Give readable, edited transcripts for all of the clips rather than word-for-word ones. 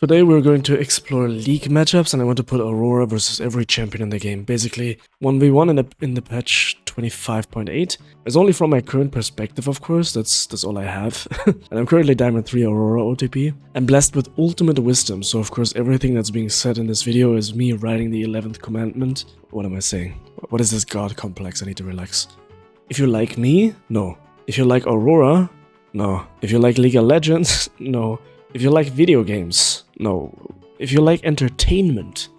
Today we're going to explore league matchups, and I want to put Aurora versus every champion in the game. Basically 1v1 in the patch 25.8. It's only from my current perspective, of course, that's all I have. And I'm currently Diamond 3 Aurora OTP. I'm blessed with ultimate wisdom, so of course everything that's being said in this video is me writing the 11th commandment. What am I saying? What is this god complex? I need to relax. If you like me, no. If you like Aurora, no. If you like League of Legends, no. If you like video games, no. If you like entertainment,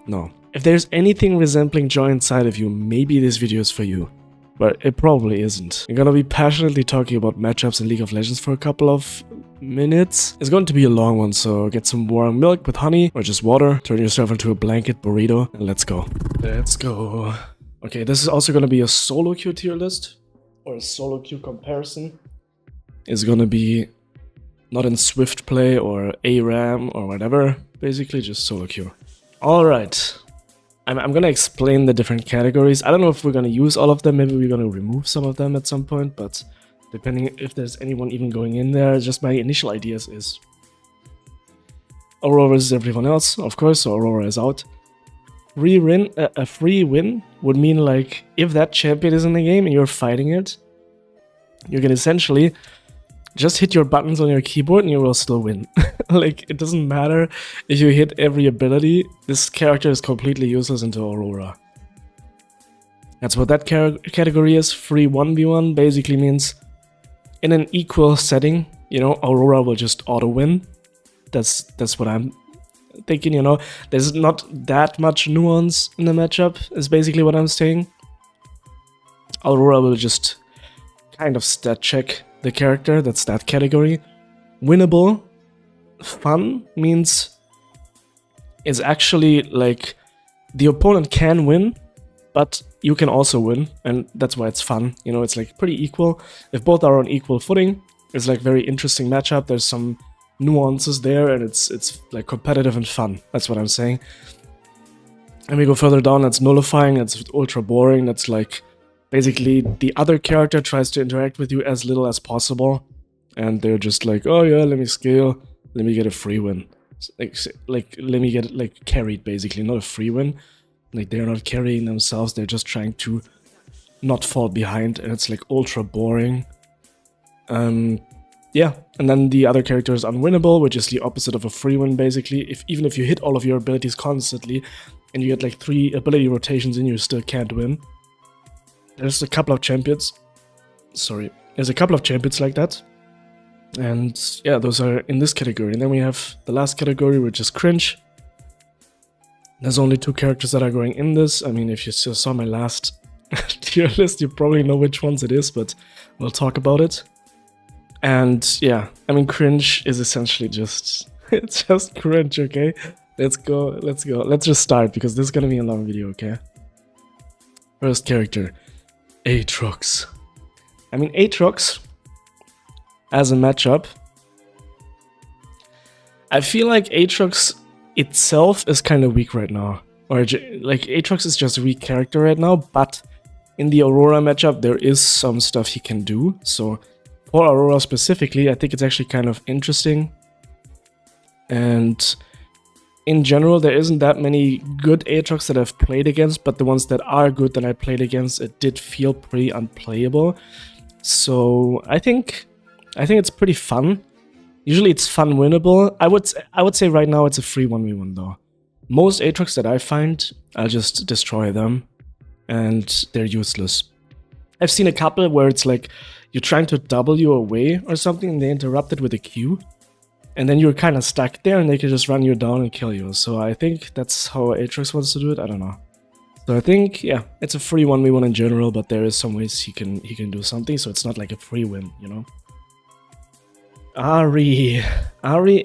no. If there's anything resembling joy inside of you, maybe this video is for you. But it probably isn't. I'm gonna be passionately talking about matchups in League of Legends for a couple of minutes. It's going to be a long one, so get some warm milk with honey or just water, turn yourself into a blanket burrito, and let's go. Let's go. Okay, this is also gonna be a solo queue tier list, or a solo queue comparison. It's gonna be not in swift play or ARAM or whatever, basically just solo queue. Alright, I'm gonna explain the different categories. I don't know if we're gonna use all of them, maybe we're gonna remove some of them at some point, but depending if there's anyone even going in there, just my initial ideas is Aurora versus everyone else, of course, so Aurora is out. A free win would mean, like, if that champion is in the game and you're fighting it, you can essentially just hit your buttons on your keyboard and you will still win. Like, it doesn't matter if you hit every ability, this character is completely useless into Aurora. That's what that category is. Free 1v1 basically means in an equal setting, you know, Aurora will just auto-win. That's what I'm thinking, you know. There's not that much nuance in the matchup, is basically what I'm saying. Aurora will just kind of stat check the character, that's that category. Winnable, fun means it's actually like the opponent can win, but you can also win, and that's why it's fun. You know, it's like pretty equal. If both are on equal footing, it's like very interesting matchup. There's some nuances there, and it's like competitive and fun. That's what I'm saying. And we go further down, that's nullifying, that's ultra boring, that's like basically the other character tries to interact with you as little as possible, and they're just like, oh yeah, let me scale, let me get a free win. Like let me get like carried, basically, not a free win. Like, they're not carrying themselves, they're just trying to not fall behind, and it's like ultra boring. Yeah, and then the other character is unwinnable, which is the opposite of a free win, basically. Even if you hit all of your abilities constantly and you get like 3 ability rotations in, you still can't win. There's a couple of champions. There's a couple of champions like that. And yeah, those are in this category. And then we have the last category, which is cringe. There's only 2 characters that are going in this. I mean, if you still saw my last tier list, you probably know which ones it is, but we'll talk about it. And yeah, I mean, cringe is essentially just, it's just cringe, okay? Let's go. Let's just start, because this is gonna be a long video, okay? First character, Aatrox. I mean, Aatrox, as a matchup, I feel like Aatrox itself is kind of weak right now. Or, like, Aatrox is just a weak character right now, but in the Aurora matchup, there is some stuff he can do. So, for Aurora specifically, I think it's actually kind of interesting. And in general, there isn't that many good Aatrox that I've played against, but the ones that are good that I played against, it did feel pretty unplayable. So I think it's pretty fun. Usually it's fun winnable. I would say right now it's a free 1v1 though. Most Aatrox that I find, I'll just destroy them, and they're useless. I've seen a couple where it's like you're trying to W away or something, and they interrupt it with a Q. And then you're kind of stuck there, and they can just run you down and kill you. So I think that's how Aatrox wants to do it. I don't know. So I think, yeah, it's a free 1v1 in general, but there is some ways he can do something, so it's not like a free win, you know? Ahri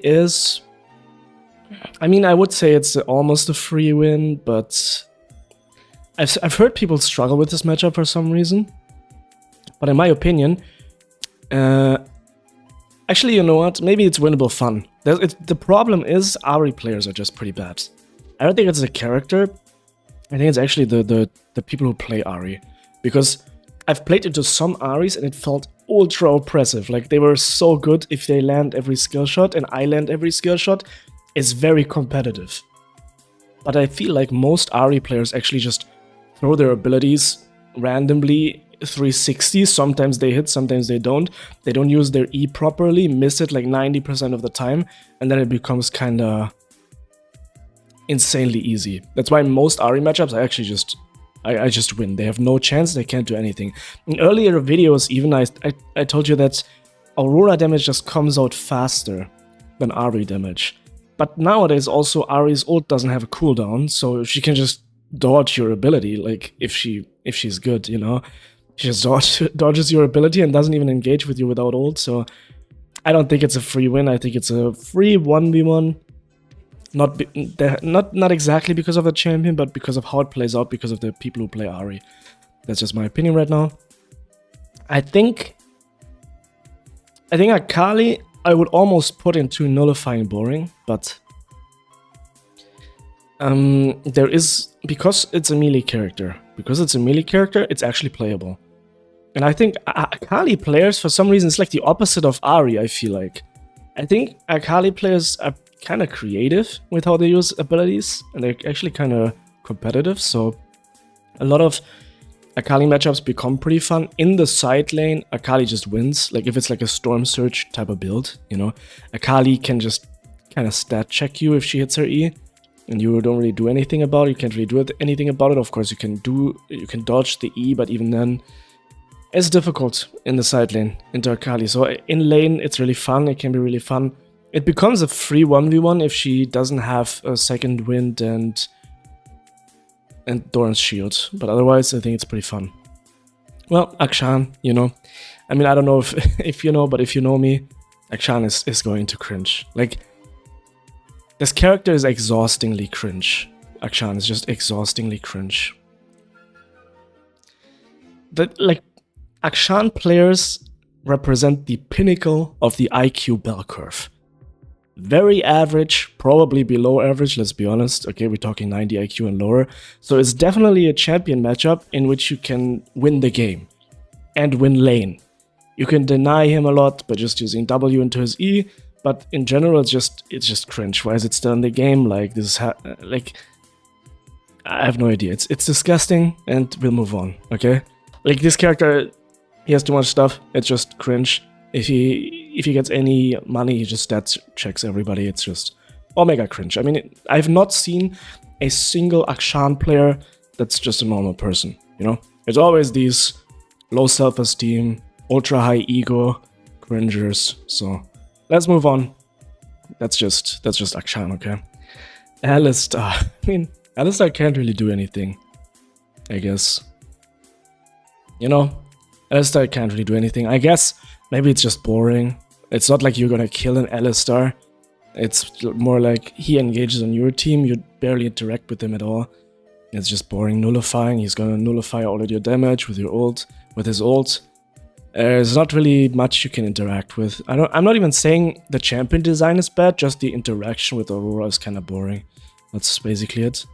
is, I mean, I would say it's almost a free win, but I've heard people struggle with this matchup for some reason. But in my opinion, actually, you know what? Maybe it's winnable fun. The problem is Ahri players are just pretty bad. I don't think it's a character. I think it's actually the people who play Ahri. Because I've played into some Ahris and it felt ultra oppressive. Like, they were so good if they land every skill shot and I land every skill shot. is very competitive. But I feel like most Ahri players actually just throw their abilities randomly 360. Sometimes they hit, sometimes they don't. They don't use their E properly, miss it like 90% of the time, and then it becomes kinda insanely easy. That's why most Ahri matchups I just win. They have no chance, they can't do anything. In earlier videos even I told you that Aurora damage just comes out faster than Ahri damage. But nowadays also Ahri's ult doesn't have a cooldown, so she can just dodge your ability, like if she's good, you know. She just dodges your ability and doesn't even engage with you without ult, so I don't think it's a free win. I think it's a free 1v1. Not exactly because of the champion, but because of how it plays out, because of the people who play Ahri. That's just my opinion right now. I think Akali I would almost put into nullifying boring, but there is, because it's a melee character, it's actually playable. And I think Akali players, for some reason, it's like the opposite of Ahri, I feel like. I think Akali players are kind of creative with how they use abilities, and they're actually kind of competitive, so a lot of Akali matchups become pretty fun. In the side lane, Akali just wins. Like if it's like a Storm Surge type of build, you know, Akali can just kind of stat check you if she hits her E, and you don't really do anything about it. You can't really do anything about it. Of course, you can dodge the E, but even then, it's difficult in the side lane into Akali. So in lane, it's really fun. It can be really fun. It becomes a free 1v1 if she doesn't have a second wind and Doran's shield, but otherwise I think it's pretty fun. Well, Akshan, you know, I mean, I don't know if you know, but if you know me, Akshan is going to cringe. Like, this character is exhaustingly cringe. Akshan is just exhaustingly cringe. Like, Akshan players represent the pinnacle of the IQ bell curve. Very average, probably below average, let's be honest. Okay, we're talking 90 IQ and lower. So it's definitely a champion matchup in which you can win the game and win lane. You can deny him a lot by just using W into his E, but in general it's just cringe. Why is it still in the game? Like this is like, I have no idea. It's disgusting, and we'll move on, okay? Like this character, he has too much stuff. It's just cringe. If he gets any money, he just stats checks everybody. It's just omega cringe. I mean, I've not seen a single Akshan player that's just a normal person, you know? It's always these low self-esteem, ultra high ego cringers. So let's move on. That's just Akshan, okay? Alistar. I mean, Alistar can't really do anything, I guess. You know, Alistar can't really do anything. I guess maybe it's just boring. It's not like you're gonna kill an Alistar. It's more like he engages on your team, you barely interact with him at all. It's just boring. Nullifying, he's gonna nullify all of your damage with your ult, with his ult. There's not really much you can interact with. I'm not even saying the champion design is bad, just the interaction with Aurora is kind of boring. That's basically it.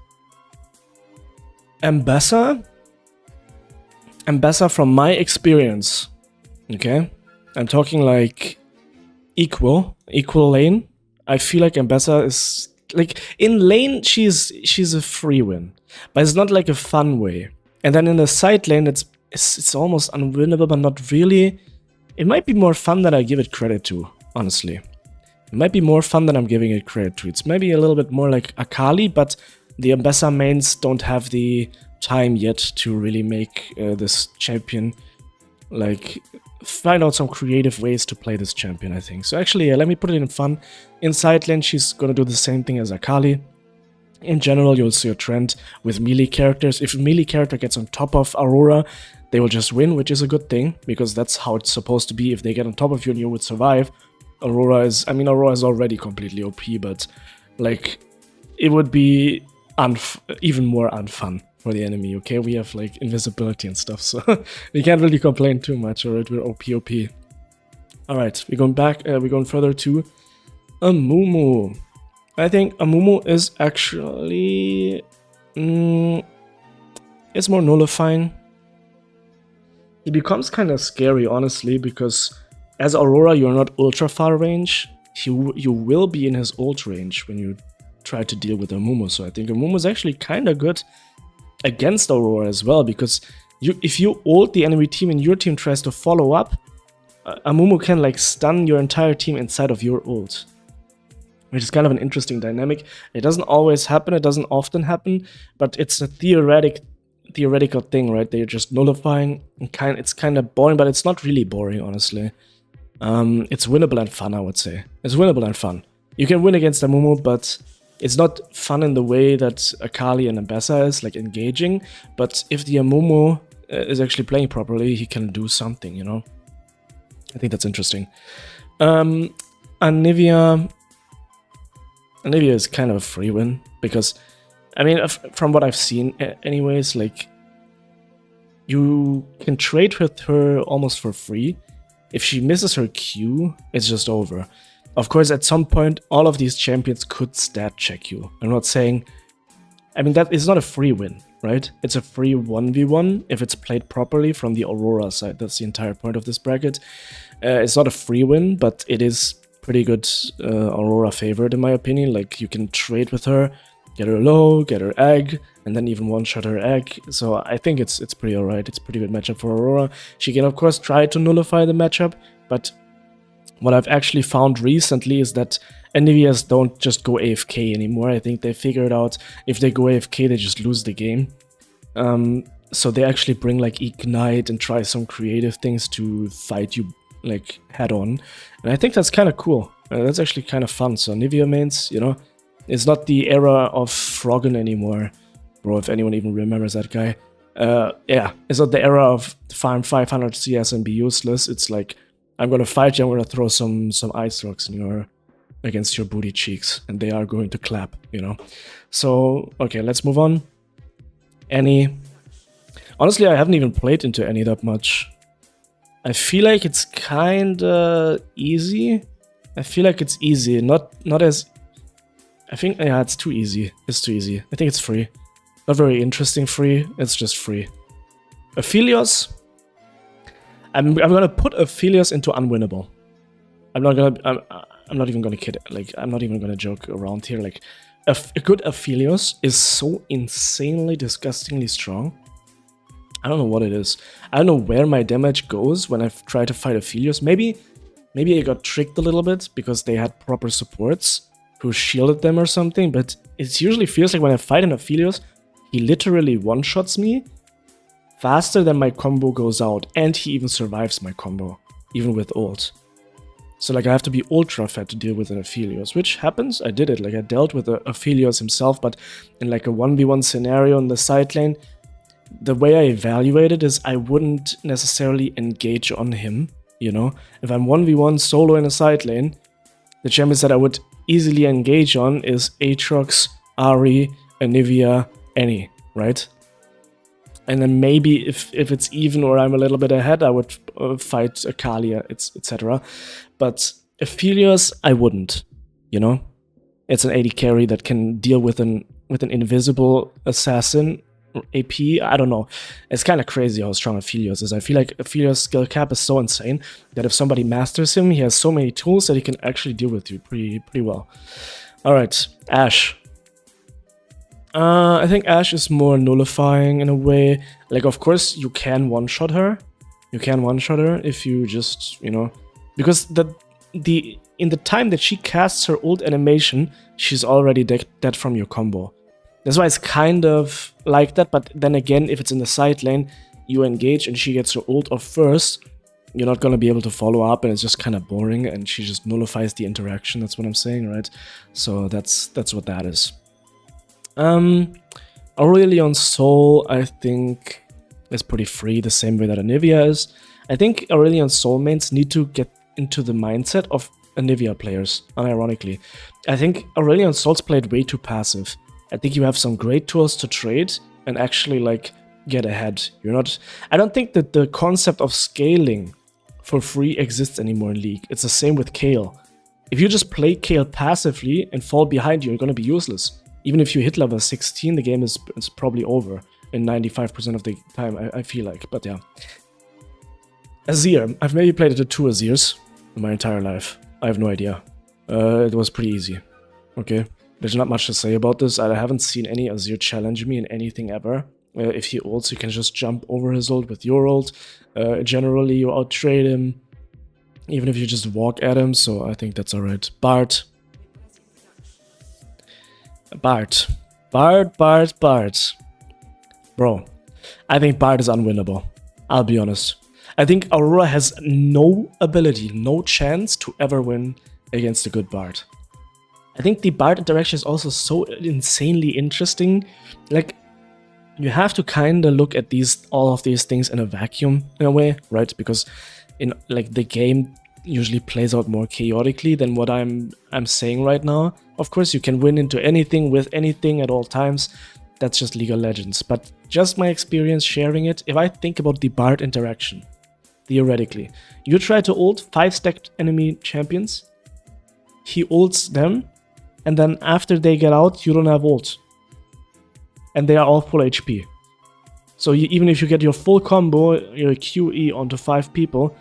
Ambassa, from my experience, okay? I'm talking like equal lane. I feel like Ambassa is like in lane she's a free win, but it's not like a fun way. And then in the side lane it's almost unwinnable, but not really. It might be more fun than I give it credit to, honestly. It might be more fun than I'm giving it credit to. It's maybe a little bit more like Akali, but the Ambassa mains don't have the time yet to really make this champion, like, find out some creative ways to play this champion, I think. So actually, let me put it in fun. In side lane, she's gonna do the same thing as Akali. In general, you'll see a trend with melee characters. If a melee character gets on top of Aurora, they will just win, which is a good thing, because that's how it's supposed to be. If they get on top of you and you would survive, Aurora is already completely OP, but, like, it would be even more unfun for the enemy, okay? We have, like, invisibility and stuff, so we can't really complain too much, alright? We're OP. Alright, we're going further to Amumu. I think Amumu is actually... it's more nullifying. It becomes kind of scary, honestly, because as Aurora, you're not ultra far range. you will be in his ult range when you try to deal with Amumu. So I think Amumu is actually kind of good against Aurora as well, because if you ult the enemy team and your team tries to follow up, Amumu can like stun your entire team inside of your ult, which is kind of an interesting dynamic. It doesn't always happen, it doesn't often happen, but it's a theoretical thing, right? They're just nullifying, and it's kind of boring, but it's not really boring, honestly. It's winnable and fun, I would say. It's winnable and fun. You can win against Amumu, but it's not fun in the way that Akali and Ambessa is, like engaging. But if the Amumu is actually playing properly, he can do something, you know? I think that's interesting. Anivia is kind of a free win, because, I mean, from what I've seen anyways, like, you can trade with her almost for free. If she misses her Q, it's just over. Of course, at some point, all of these champions could stat check you. I'm not saying... I mean, that is not a free win, right? It's a free 1v1 if it's played properly from the Aurora side. That's the entire point of this bracket. It's not a free win, but it is pretty good Aurora favored, in my opinion. Like, you can trade with her, get her low, get her egg, and then even one-shot her egg. So I think it's pretty alright. It's a pretty good matchup for Aurora. She can, of course, try to nullify the matchup, but what I've actually found recently is that Anivias don't just go AFK anymore. I think they figured out if they go AFK, they just lose the game. So they actually bring like Ignite and try some creative things to fight you like head on. And I think that's kind of cool. That's actually kind of fun. So Nivea mains, you know, it's not the era of Froggen anymore. Bro, if anyone even remembers that guy. Yeah, it's not the era of farm 500 CS and be useless. It's like, I'm gonna fight you, I'm gonna throw some ice rocks in against your booty cheeks, and they are going to clap, you know? So, okay, let's move on. Annie. Honestly, I haven't even played into Annie that much. I feel like it's kinda easy. I feel like it's easy, not as... I think, yeah, it's too easy. It's too easy. I think it's free. Not very interesting free, it's just free. Aphelios. I'm gonna put Aphelios into unwinnable. I'm not even gonna kid. Like, I'm not even gonna joke around here. Like, a good Aphelios is so insanely, disgustingly strong. I don't know what it is. I don't know where my damage goes when I try to fight Aphelios. Maybe I got tricked a little bit because they had proper supports who shielded them or something. But it usually feels like when I fight an Aphelios, he literally one-shots me faster than my combo goes out, and he even survives my combo, even with ult. So like I have to be ultra fat to deal with an Aphelios, which happens. I did it, like I dealt with Aphelios himself, but in like a 1v1 scenario in the side lane, the way I evaluate it is I wouldn't necessarily engage on him, you know? If I'm 1v1 solo in a side lane, the champions that I would easily engage on is Aatrox, Ahri, Anivia, Annie, right? And then maybe if it's even or I'm a little bit ahead, I would fight Akalia, etc. But Aphelios, I wouldn't, you know? It's an AD carry that can deal with an invisible assassin or AP. I don't know. It's kind of crazy how strong Aphelios is. I feel like Aphelios' skill cap is so insane that if somebody masters him, he has so many tools that he can actually deal with you pretty well. All right, Ashe. I think Ashe is more nullifying in a way. Like, of course, you can one-shot her. You can one-shot her if you just, you know... Because in the time that she casts her ult animation, she's already dead from your combo. That's why it's kind of like that, but then again, if it's in the side lane, you engage and she gets her ult off first, you're not gonna be able to follow up, and it's just kind of boring, and she just nullifies the interaction. That's what I'm saying, right? So that's what that is. Aurelion Sol, I think, is pretty free, the same way that Anivia is. I think Aurelion Sol mains need to get into the mindset of Anivia players, unironically. I think Aurelion Sol's played way too passive. I think you have some great tools to trade and actually, like, get ahead. I don't think that the concept of scaling for free exists anymore in League. It's the same with Kayle. If you just play Kayle passively and fall behind, you're gonna be useless. Even if you hit level 16, the game is probably over in 95% of the time, I feel like. But yeah. Azir. I've maybe played it to 2 Azirs in my entire life. I have no idea. It was pretty easy. Okay, there's not much to say about this. I haven't seen any Azir challenge me in anything ever. If he ults, you can just jump over his ult with your ult. Generally, you out-trade him, even if you just walk at him, so I think that's alright. Bard. Bro, I think Bard is unwinnable. I'll be honest. I think Aurora has no ability, no chance to ever win against a good Bard. I think the Bard interaction is also so insanely interesting. Like, you have to kind of look at all of these things in a vacuum in a way, right? Because in like the game usually plays out more chaotically than what I'm saying right now. Of course, you can win into anything with anything at all times. That's just League of Legends. But just my experience sharing it, if I think about the Bard interaction, theoretically, you try to ult 5 stacked enemy champions, he ults them, and then after they get out, you don't have ult. And they are all full HP. So even if you get your full combo, your QE onto 5 people,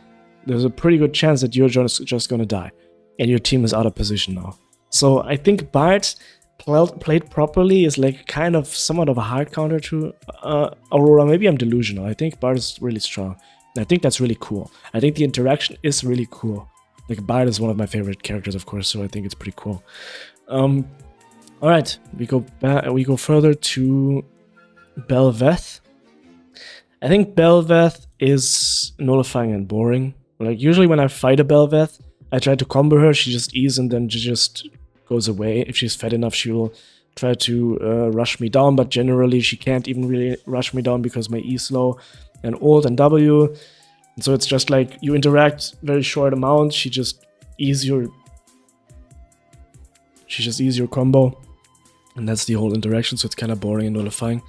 there's a pretty good chance that you're just gonna die. And your team is out of position now. So I think Bard played properly is like kind of somewhat of a hard counter to Aurora. Maybe I'm delusional. I think Bard is really strong. And I think that's really cool. I think the interaction is really cool. Like Bard is one of my favorite characters, of course, so I think it's pretty cool. Alright, we go further to Bel'Veth. I think Bel'Veth is nullifying and boring. Like, usually when I fight a Bel'Veth, I try to combo her, she just E's and then she just goes away. If she's fed enough, she will try to rush me down, but generally she can't even really rush me down because my E is slow and ult and W. And so it's just like, you interact very short amount, she just E's your combo. And that's the whole interaction, so it's kind of boring and nullifying.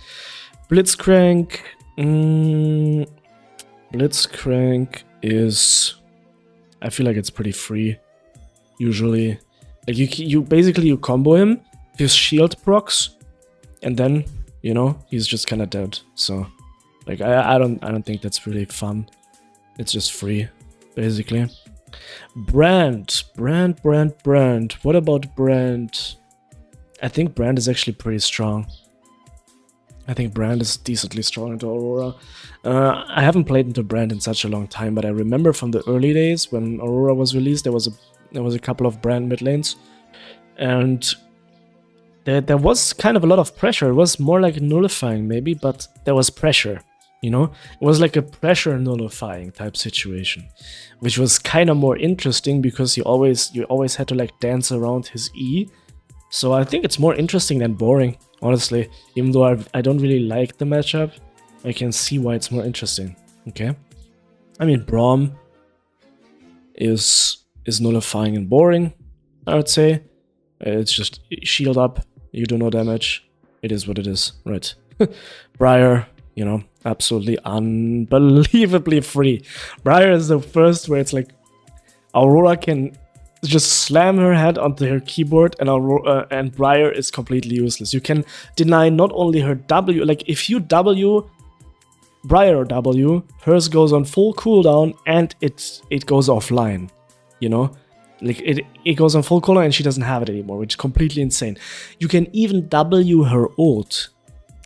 Blitzcrank. Blitzcrank is... I feel like it's pretty free, usually. Like, you basically combo him, his shield procs, and then, you know, he's just kind of dead. So, like, I don't think that's really fun. It's just free, basically. Brand. What about Brand? I think Brand is actually pretty strong. I think Brand is decently strong into Aurora. I haven't played into Brand in such a long time, but I remember from the early days when Aurora was released, there was a couple of Brand mid lanes, and there was kind of a lot of pressure. It was more like nullifying maybe, but there was pressure. You know, it was like a pressure nullifying type situation, which was kind of more interesting because you always had to like dance around his E. So I think it's more interesting than boring, honestly. Even though I don't really like the matchup, I can see why it's more interesting. Okay, I mean Braum is nullifying and boring. I would say it's just shield up. You do no damage. It is what it is, right? Briar, you know, absolutely unbelievably free. Briar is the first where it's like Aurora can just slam her head onto her keyboard and Briar is completely useless. You can deny not only her W, like if you W Briar or W, hers goes on full cooldown and it goes offline, you know? Like it goes on full cooldown and she doesn't have it anymore, which is completely insane. You can even W her ult.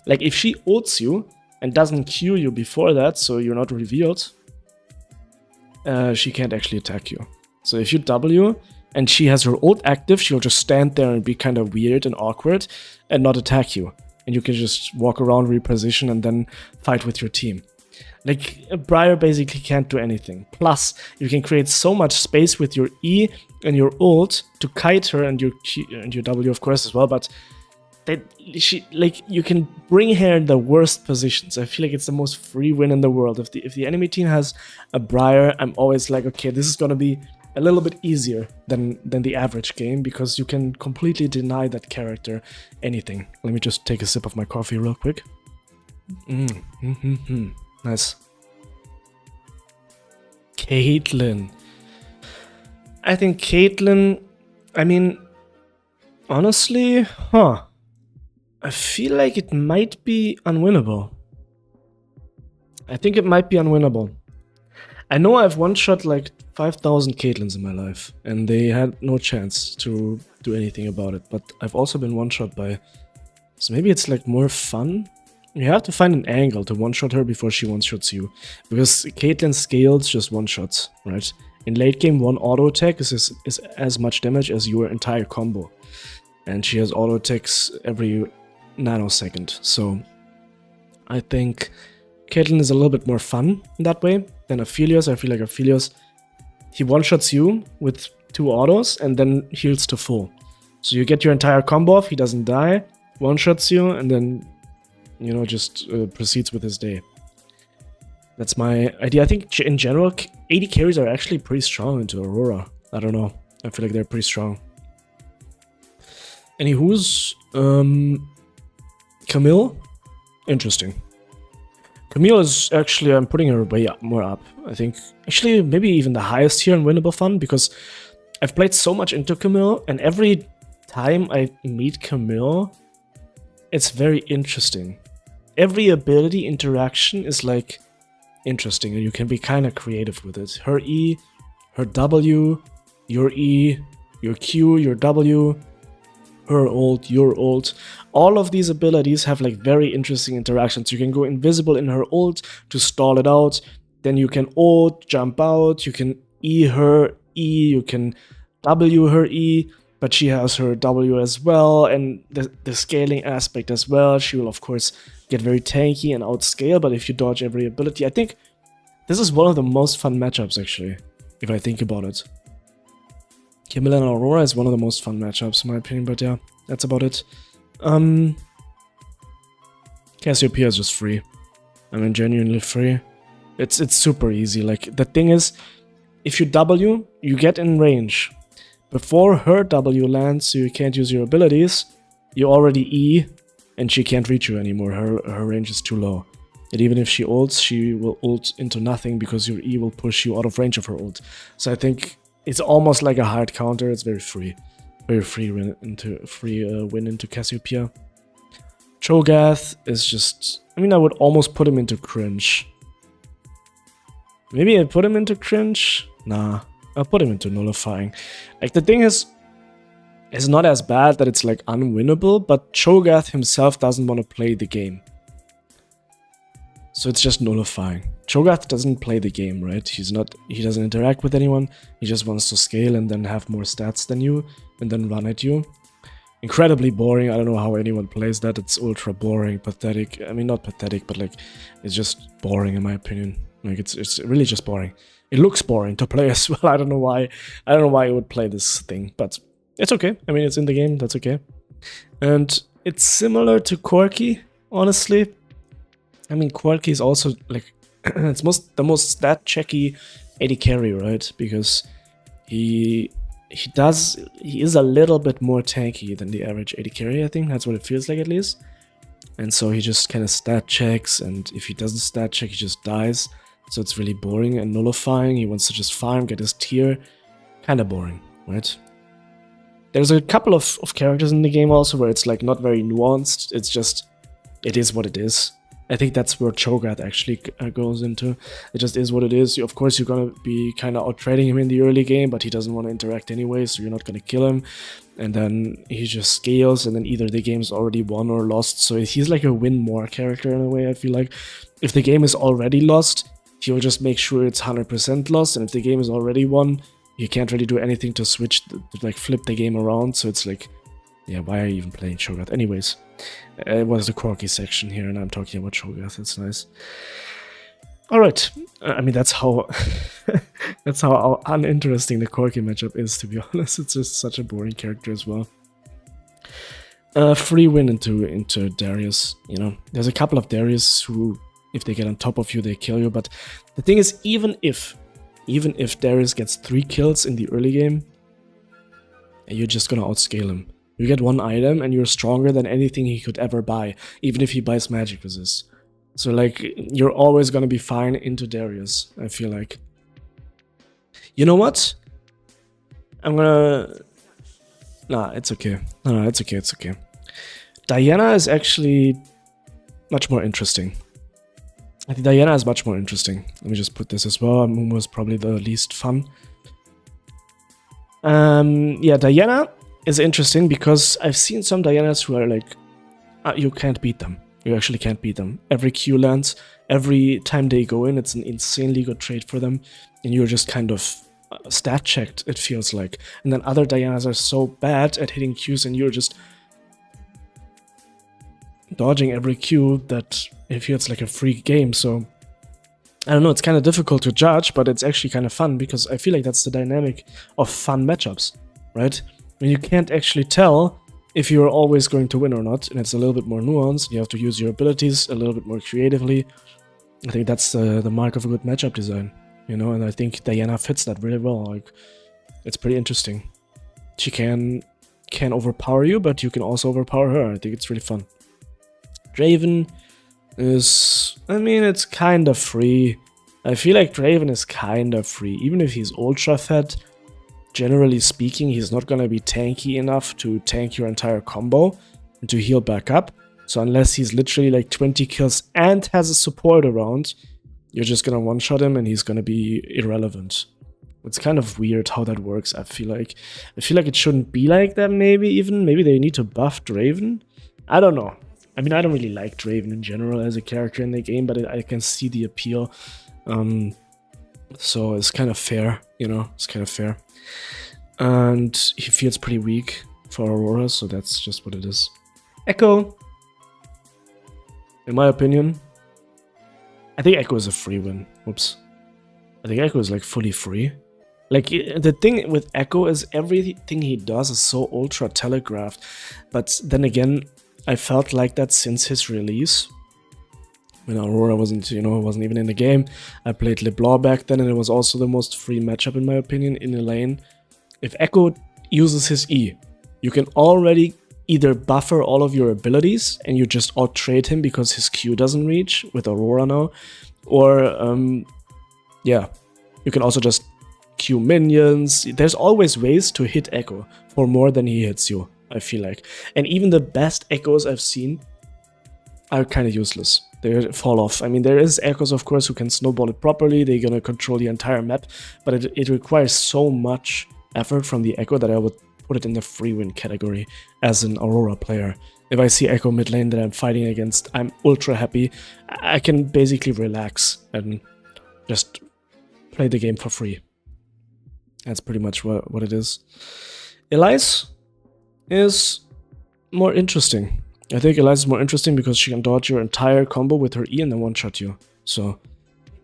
Like if she ults you and doesn't Q you before that, so you're not revealed, she can't actually attack you. So if you W and she has her ult active, she'll just stand there and be kind of weird and awkward and not attack you. And you can just walk around, reposition, and then fight with your team. Like, Briar basically can't do anything. Plus, you can create so much space with your E and your ult to kite her and your Q, and your W, of course, as well, but you can bring her in the worst positions. I feel like it's the most free win in the world. If the enemy team has a Briar, I'm always like, okay, this is gonna be a little bit easier than the average game because you can completely deny that character anything. Let me just take a sip of my coffee real quick. Nice. Caitlyn. I think Caitlyn, I mean, honestly, I feel like it might be unwinnable. I think it might be unwinnable. I know I've one-shot like 5,000 Caitlyn's in my life, and they had no chance to do anything about it, but I've also been one-shot by... So maybe it's like more fun? You have to find an angle to one-shot her before she one-shots you, because Caitlyn scales just one-shots, right? In late game, one auto attack is as much damage as your entire combo, and she has auto attacks every nanosecond, so I think Caitlyn is a little bit more fun in that way than Aphelios. I feel like Aphelios, he one-shots you with 2 autos and then heals to full. So you get your entire combo off, he doesn't die, one-shots you, and then, you know, just proceeds with his day. That's my idea. I think in general, AD carries are actually pretty strong into Aurora. I don't know. I feel like they're pretty strong. Anywho's, Camille? Interesting. Camille is actually, I'm putting her way up, more up. I think, actually, maybe even the highest here in winnable fun, because I've played so much into Camille, and every time I meet Camille, it's very interesting. Every ability interaction is like interesting, and you can be kind of creative with it. Her E, her W, your E, your Q, your W, her ult, your ult. All of these abilities have like very interesting interactions. You can go invisible in her ult to stall it out. Then you can ult, jump out. You can E her E. You can W her E. But she has her W as well. And the scaling aspect as well. She will, of course, get very tanky and outscale. But if you dodge every ability, I think this is one of the most fun matchups, actually, if I think about it. Camille and Aurora is one of the most fun matchups, in my opinion, but yeah, that's about it. Cassiopeia is just free. I mean, genuinely free. It's super easy. Like, the thing is, if you W, you get in range. Before her W lands, so you can't use your abilities, you already E, and she can't reach you anymore. Her range is too low. And even if she ults, she will ult into nothing because your E will push you out of range of her ult. So I think it's almost like a hard counter. It's very free win into Cassiopeia. Cho'Gath is just, I mean, I would almost put him into cringe. Maybe I put him into cringe. Nah, I'll put him into nullifying. Like, the thing is, it's not as bad that it's like unwinnable, but Cho'Gath himself doesn't want to play the game. So it's just nullifying. Cho'Gath doesn't play the game, right? He doesn't interact with anyone. He just wants to scale and then have more stats than you and then run at you. Incredibly boring. I don't know how anyone plays that. It's ultra boring, pathetic. I mean, not pathetic, but like, it's just boring in my opinion. Like, it's really just boring. It looks boring to play as well. I don't know why. I don't know why you would play this thing, but it's okay. I mean, it's in the game. That's okay. And it's similar to Quirky, honestly. I mean, Quirky is also like it's the most stat checky AD carry, right? Because he is a little bit more tanky than the average AD carry. I think that's what it feels like, at least. And so he just kind of stat checks, and if he doesn't stat check, he just dies. So it's really boring and nullifying. He wants to just farm, get his tier. Kind of boring, right? There's a couple of characters in the game also where it's like not very nuanced. It's just, it is what it is. I think that's where Cho'Gath actually goes into. It just is what it is. Of course, you're going to be kind of out-trading him in the early game, but he doesn't want to interact anyway, so you're not going to kill him. And then he just scales, and then either the game's already won or lost. So he's like a win-more character in a way, I feel like. If the game is already lost, he'll just make sure it's 100% lost, and if the game is already won, you can't really do anything to switch, to like flip the game around. So it's like, yeah, why are you even playing Cho'Gath? Anyways, it was the Quirky section here, and I'm talking about Cho'Gath. It's nice. All right. I mean, that's how that's how uninteresting the Quirky matchup is, to be honest. It's just such a boring character as well. Free win into Darius. You know, there's a couple of Darius who, if they get on top of you, they kill you. But the thing is, even if Darius gets 3 kills in the early game, you're just gonna outscale him. You get 1 item and you're stronger than anything he could ever buy, even if he buys magic resist. So like, you're always gonna be fine into Darius, I feel like. You know what? I'm gonna... Nah, it's okay. No, it's okay, it's okay. Diana is actually much more interesting. I think Diana is much more interesting. Let me just put this as well. Mumu is probably the least fun. Yeah, Diana is interesting because I've seen some Dianas who are like, you can't beat them. You actually can't beat them. Every Q lands, every time they go in, it's an insanely good trade for them. And you're just kind of stat checked, it feels like. And then other Dianas are so bad at hitting Qs and you're just dodging every Q that it feels like a free game. So I don't know, it's kind of difficult to judge, but it's actually kind of fun because I feel like that's the dynamic of fun matchups, right? When you can't actually tell if you're always going to win or not, and it's a little bit more nuanced, you have to use your abilities a little bit more creatively. I think that's the mark of a good matchup design, you know, and I think Diana fits that really well. Like, it's pretty interesting. She can overpower you, but you can also overpower her. I think it's really fun. Draven is, I mean, it's kind of free. I feel like Draven is kind of free, even if he's ultra fed. Generally speaking, he's not gonna be tanky enough to tank your entire combo and to heal back up. So unless he's literally like 20 kills and has a support around, you're just gonna one-shot him and he's gonna be irrelevant. It's kind of weird how that works, I feel like. I feel like it shouldn't be like that, maybe they need to buff Draven. I don't know. I mean, I don't really like Draven in general as a character in the game, but I can see the appeal. So it's kind of fair, you know, it's kind of fair. And he feels pretty weak for Aurora, so that's just what it is. Echo, in my opinion, I think Echo is a free win. Whoops. I think Echo is like fully free. Like, the thing with Echo is everything he does is so ultra telegraphed. But then again, I felt like that since his release. When Aurora wasn't, you know, wasn't even in the game. I played LeBlanc back then, and it was also the most free matchup in my opinion in the lane. If Echo uses his E, you can already either buffer all of your abilities and you just out-trade him because his Q doesn't reach with Aurora now. Or, yeah, you can also just Q minions. There's always ways to hit Echo for more than he hits you, I feel like. And even the best Echoes I've seen are kind of useless. They fall off. I mean, there is Echoes, of course, who can snowball it properly. They're gonna control the entire map, but it requires so much effort from the Echo that I would put it in the free win category as an Aurora player. If I see Echo mid lane that I'm fighting against, I'm ultra happy. I can basically relax and just play the game for free. That's pretty much what it is. Elise is more interesting. I think Elise is more interesting because she can dodge your entire combo with her E and then one-shot you. So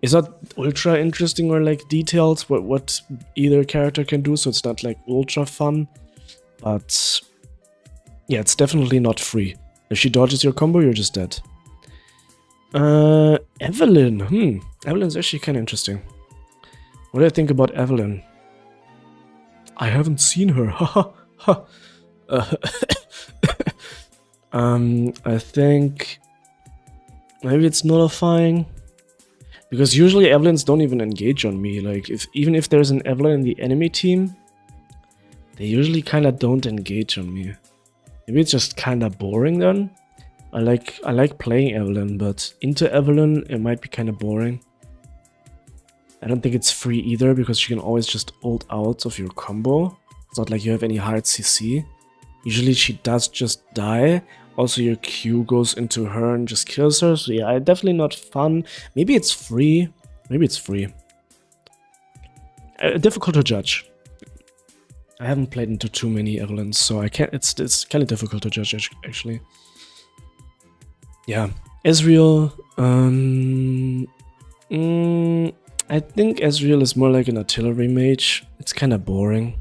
it's not ultra interesting or like detailed what either character can do, so it's not like ultra fun. But yeah, it's definitely not free. If she dodges your combo, you're just dead. Evelyn. Evelyn's actually kind of interesting. What do I think about Evelyn? I haven't seen her. Haha. I think maybe it's nullifying, because usually Evelyns don't even engage on me. Like, even if there's an Evelyn in the enemy team, they usually kind of don't engage on me. Maybe it's just kind of boring then. I like playing Evelyn, but into Evelyn it might be kind of boring. I don't think it's free either, because you can always just ult out of your combo. It's not like you have any hard CC. Usually she does just die. Also, your Q goes into her and just kills her. So yeah, definitely not fun. Maybe it's free. Maybe it's free. Difficult to judge. I haven't played into too many Evelyns, so I can't. It's kind of difficult to judge actually. Yeah, Ezreal. I think Ezreal is more like an artillery mage. It's kind of boring.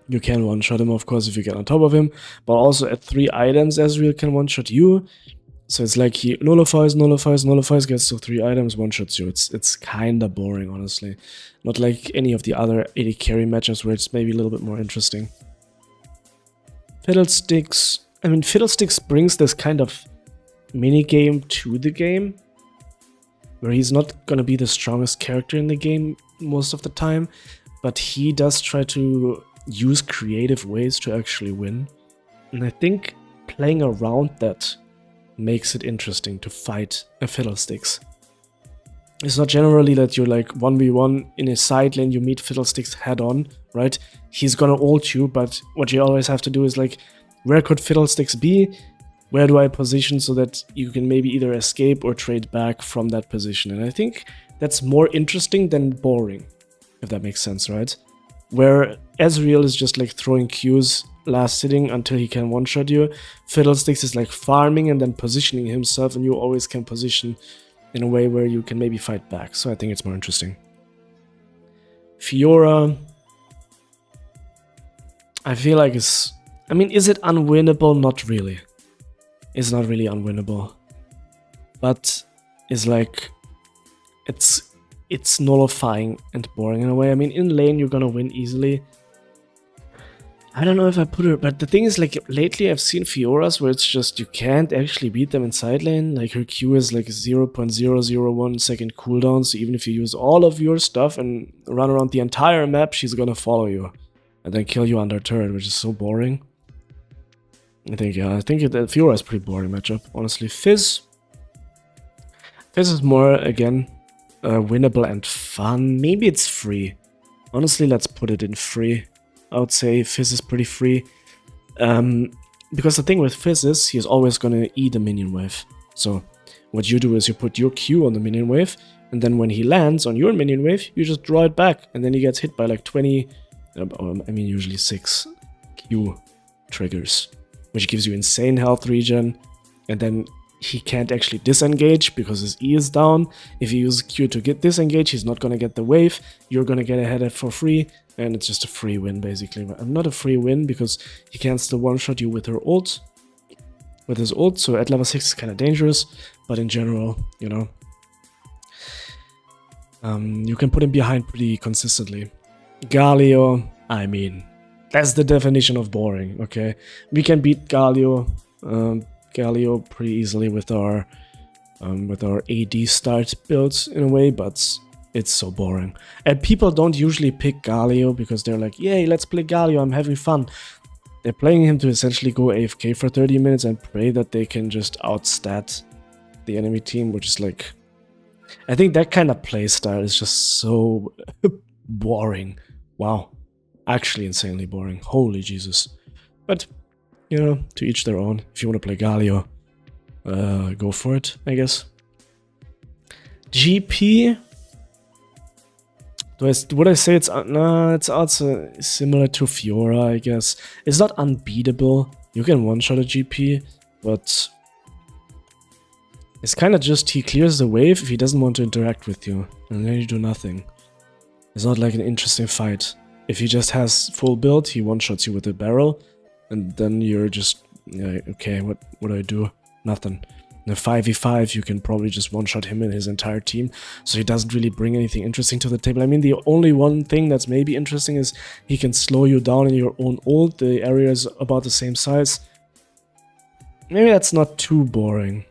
You can one-shot him, of course, if you get on top of him, but also at 3 items, Ezreal can one-shot you. So it's like he nullifies, gets to 3 items, one-shots you. It's kind of boring, honestly. Not like any of the other AD carry matches where it's maybe a little bit more interesting. Fiddlesticks. I mean, Fiddlesticks brings this kind of mini-game to the game, where he's not gonna be the strongest character in the game most of the time, but he does try to use creative ways to actually win. And I think playing around that makes it interesting to fight a Fiddlesticks. It's not generally that you're like 1v1 in a side lane, you meet Fiddlesticks head on, right? He's gonna ult you, but what you always have to do is like, where could Fiddlesticks be? Where do I position so that you can maybe either escape or trade back from that position? And I think that's more interesting than boring, if that makes sense, right? Where Ezreal is just like throwing Qs last sitting until he can one-shot you. Fiddlesticks is like farming and then positioning himself, and you always can position in a way where you can maybe fight back. So I think it's more interesting. Fiora, I feel like is it unwinnable? Not really. It's not really unwinnable. But it's like, it's nullifying and boring in a way. I mean, in lane, you're gonna win easily. I don't know if I put her, but the thing is, like, lately I've seen Fioras where it's just, you can't actually beat them in side lane. Like, her Q is like 0.001 second cooldown, so even if you use all of your stuff and run around the entire map, she's gonna follow you. And then kill you under turret, which is so boring. I think Fiora is pretty boring matchup, honestly. Fizz is more, again, winnable and fun. Maybe it's free. Honestly, let's put it in free. I would say Fizz is pretty free. Because the thing with Fizz is, he's always gonna eat a minion wave. So what you do is you put your Q on the minion wave, and then when he lands on your minion wave, you just draw it back, and then he gets hit by like 20, usually 6 Q triggers, which gives you insane health regen, and then he can't actually disengage because his E is down. If you use Q to get disengage, he's not gonna get the wave, you're gonna get ahead for free, and it's just a free win basically. Not a free win because he can still one-shot you with her ult, with his ult, so at level 6 is kind of dangerous, but in general, you know, you can put him behind pretty consistently. Galio, I mean, that's the definition of boring, okay? We can beat Galio pretty easily with our AD start builds in a way, but it's so boring. And people don't usually pick Galio because they're like, yay, let's play Galio, I'm having fun. They're playing him to essentially go AFK for 30 minutes and pray that they can just outstat the enemy team, which is like, I think that kind of play style is just so boring. Wow. Actually insanely boring. Holy Jesus. But, you know, to each their own. If you want to play Galio, go for it, I guess. GP. Would I say it's... No, it's also similar to Fiora, I guess. It's not unbeatable. You can one-shot a GP, but... it's kind of just he clears the wave if he doesn't want to interact with you, and then you do nothing. It's not like an interesting fight. If he just has full build, he one-shots you with a barrel, and then you're just, yeah, okay, what do I do? Nothing. In a 5v5, you can probably just one-shot him and his entire team, so he doesn't really bring anything interesting to the table. I mean, the only one thing that's maybe interesting is he can slow you down in your own ult. The area is about the same size. Maybe that's not too boring.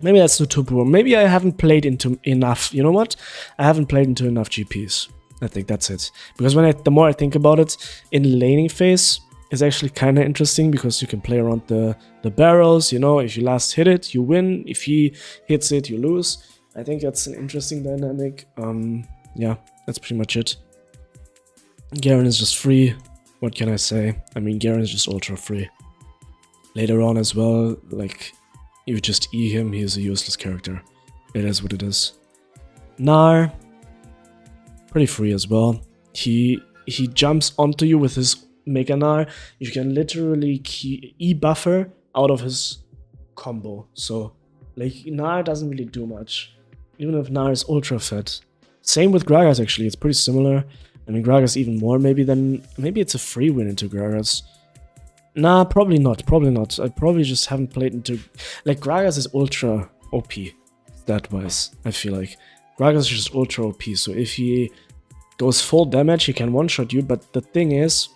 Maybe that's not too boring. Maybe I haven't played into enough. You know what? I haven't played into enough GPs. I think that's it. Because the more I think about it, in laning phase is actually kind of interesting because you can play around the barrels. You know, if you last hit it, you win. If he hits it, you lose. I think that's an interesting dynamic. Yeah, that's pretty much it. Garen is just free. What can I say? I mean, Garen is just ultra free. Later on as well, like, you just E him, he is a useless character. It is what it is. Gnar, pretty free as well. He jumps onto you with his Mega Gnar. You can literally E buffer out of his combo. So, like, Gnar doesn't really do much. Even if Gnar is ultra fed. Same with Gragas actually, it's pretty similar. I mean, Gragas even more maybe it's a free win into Gragas. Nah, probably not. I probably just haven't played into... Like, Gragas is ultra OP, stat-wise, I feel like. Gragas is just ultra OP, so if he goes full damage, he can one-shot you, but the thing is,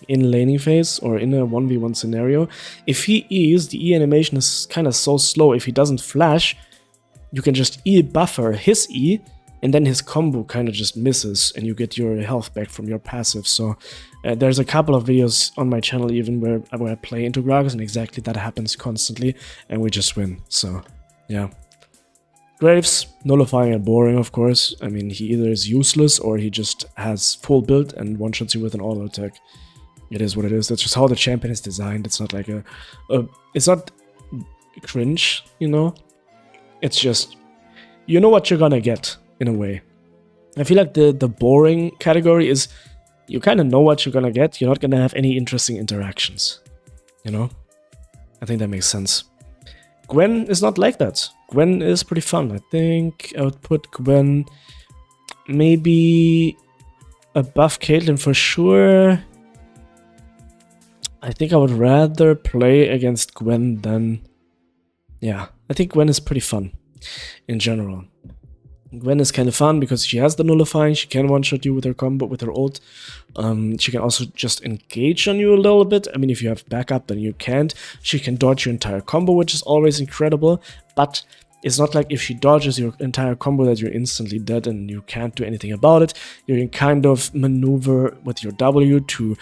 in laning phase, or in a 1v1 scenario, if he E's, the E animation is kind of so slow, if he doesn't flash, you can just E buffer his E, and then his combo kind of just misses, and you get your health back from your passive, so... there's a couple of videos on my channel even where I play into Gragas and exactly that happens constantly and we just win, so yeah. Graves, nullifying and boring, of course. I mean, he either is useless or he just has full build and one-shots you with an auto attack. It is what it is. That's just how the champion is designed. It's not like it's not cringe, you know? It's just, you know what you're gonna get, in a way. I feel like the boring category is, you kind of know what you're gonna get. You're not gonna have any interesting interactions, you know? I think that makes sense. Gwen is not like that. Gwen is pretty fun. I think I would put Gwen maybe above Caitlyn for sure. I think I would rather play against Gwen than... Yeah, I think Gwen is pretty fun in general. Gwen is kind of fun because she has the nullifying, she can one-shot you with her combo, with her ult. She can also just engage on you a little bit. I mean, if you have backup, then you can't. She can dodge your entire combo, which is always incredible, but it's not like if she dodges your entire combo that you're instantly dead and you can't do anything about it. You can kind of maneuver with your W to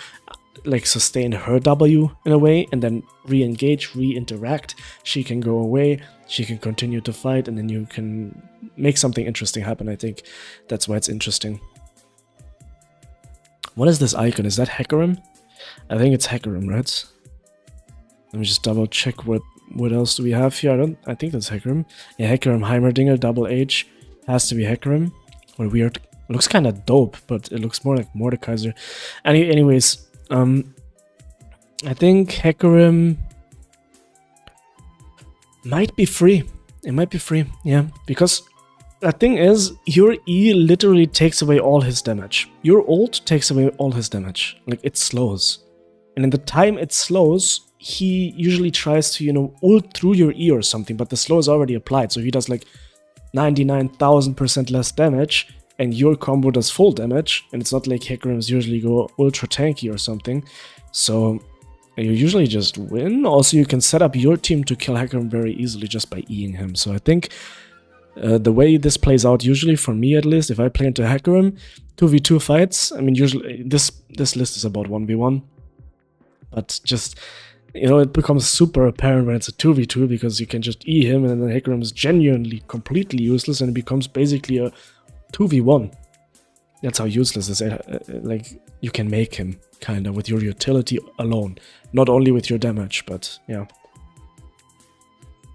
like sustain her W in a way, and then re-engage, re-interact. She can go away, she can continue to fight, and then you can make something interesting happen. I think that's why it's interesting. What is this icon? Is that Hecarim? I think it's Hecarim, right? Let me just double check what else do we have here. I think that's Hecarim. Yeah, Hecarim, Heimerdinger, double H. Has to be Hecarim. What weird. It looks kind of dope, but it looks more like Mordekaiser. Anyways, I think Hecarim might be free. It might be free, yeah, because the thing is, your E literally takes away all his damage. Your ult takes away all his damage. Like, it slows. And in the time it slows, he usually tries to, you know, ult through your E or something, but the slow is already applied, so he does like 99,000% less damage, and your combo does full damage, and it's not like Hecarims usually go ultra tanky or something, so you usually just win. Also, you can set up your team to kill Hecarim very easily just by E-ing him, so I think the way this plays out, usually for me at least, if I play into Hecarim, 2v2 fights, I mean, usually this list is about 1v1, but just, you know, it becomes super apparent when it's a 2v2 because you can just E him, and then Hecarim is genuinely completely useless, and it becomes basically a 2v1. That's how useless this is. Like, you can make him, kind of, with your utility alone. Not only with your damage, but yeah.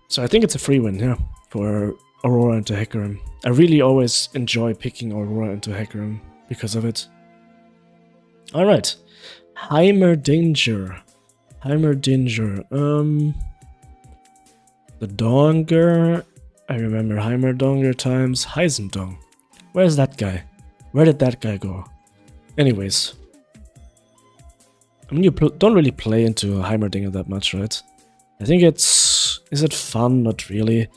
So I think it's a free win, yeah, for Aurora into Hecarim. I really always enjoy picking Aurora into Hecarim because of it. Alright. Heimerdinger. Heimerdinger. The Donger. I remember Heimerdinger times Heisendong. Where's that guy? Where did that guy go? Anyways. I mean, you don't really play into Heimerdinger that much, right? I think it's... Is it fun? Not really.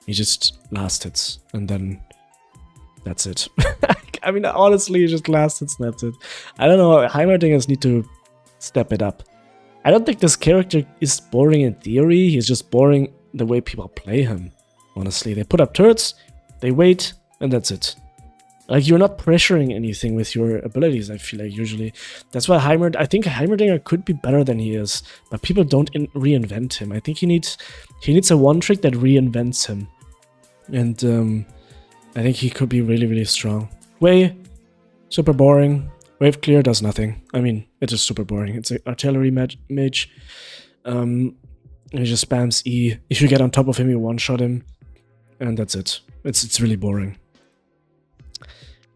He just last hits, and then that's it. I mean, honestly, just last hits, and that's it. I don't know, Heimerdingers need to step it up. I don't think this character is boring in theory, he's just boring the way people play him. Honestly, they put up turrets, they wait, and that's it. Like, you're not pressuring anything with your abilities, I feel like, usually. That's why I think Heimerdinger could be better than he is, but people don't reinvent him. I think he needs a one trick that reinvents him. And I think he could be really, really strong. Way, super boring. Wave clear does nothing. I mean, it is super boring. It's an artillery mage. He just spams E. If you get on top of him, you one-shot him. And that's it. It's really boring.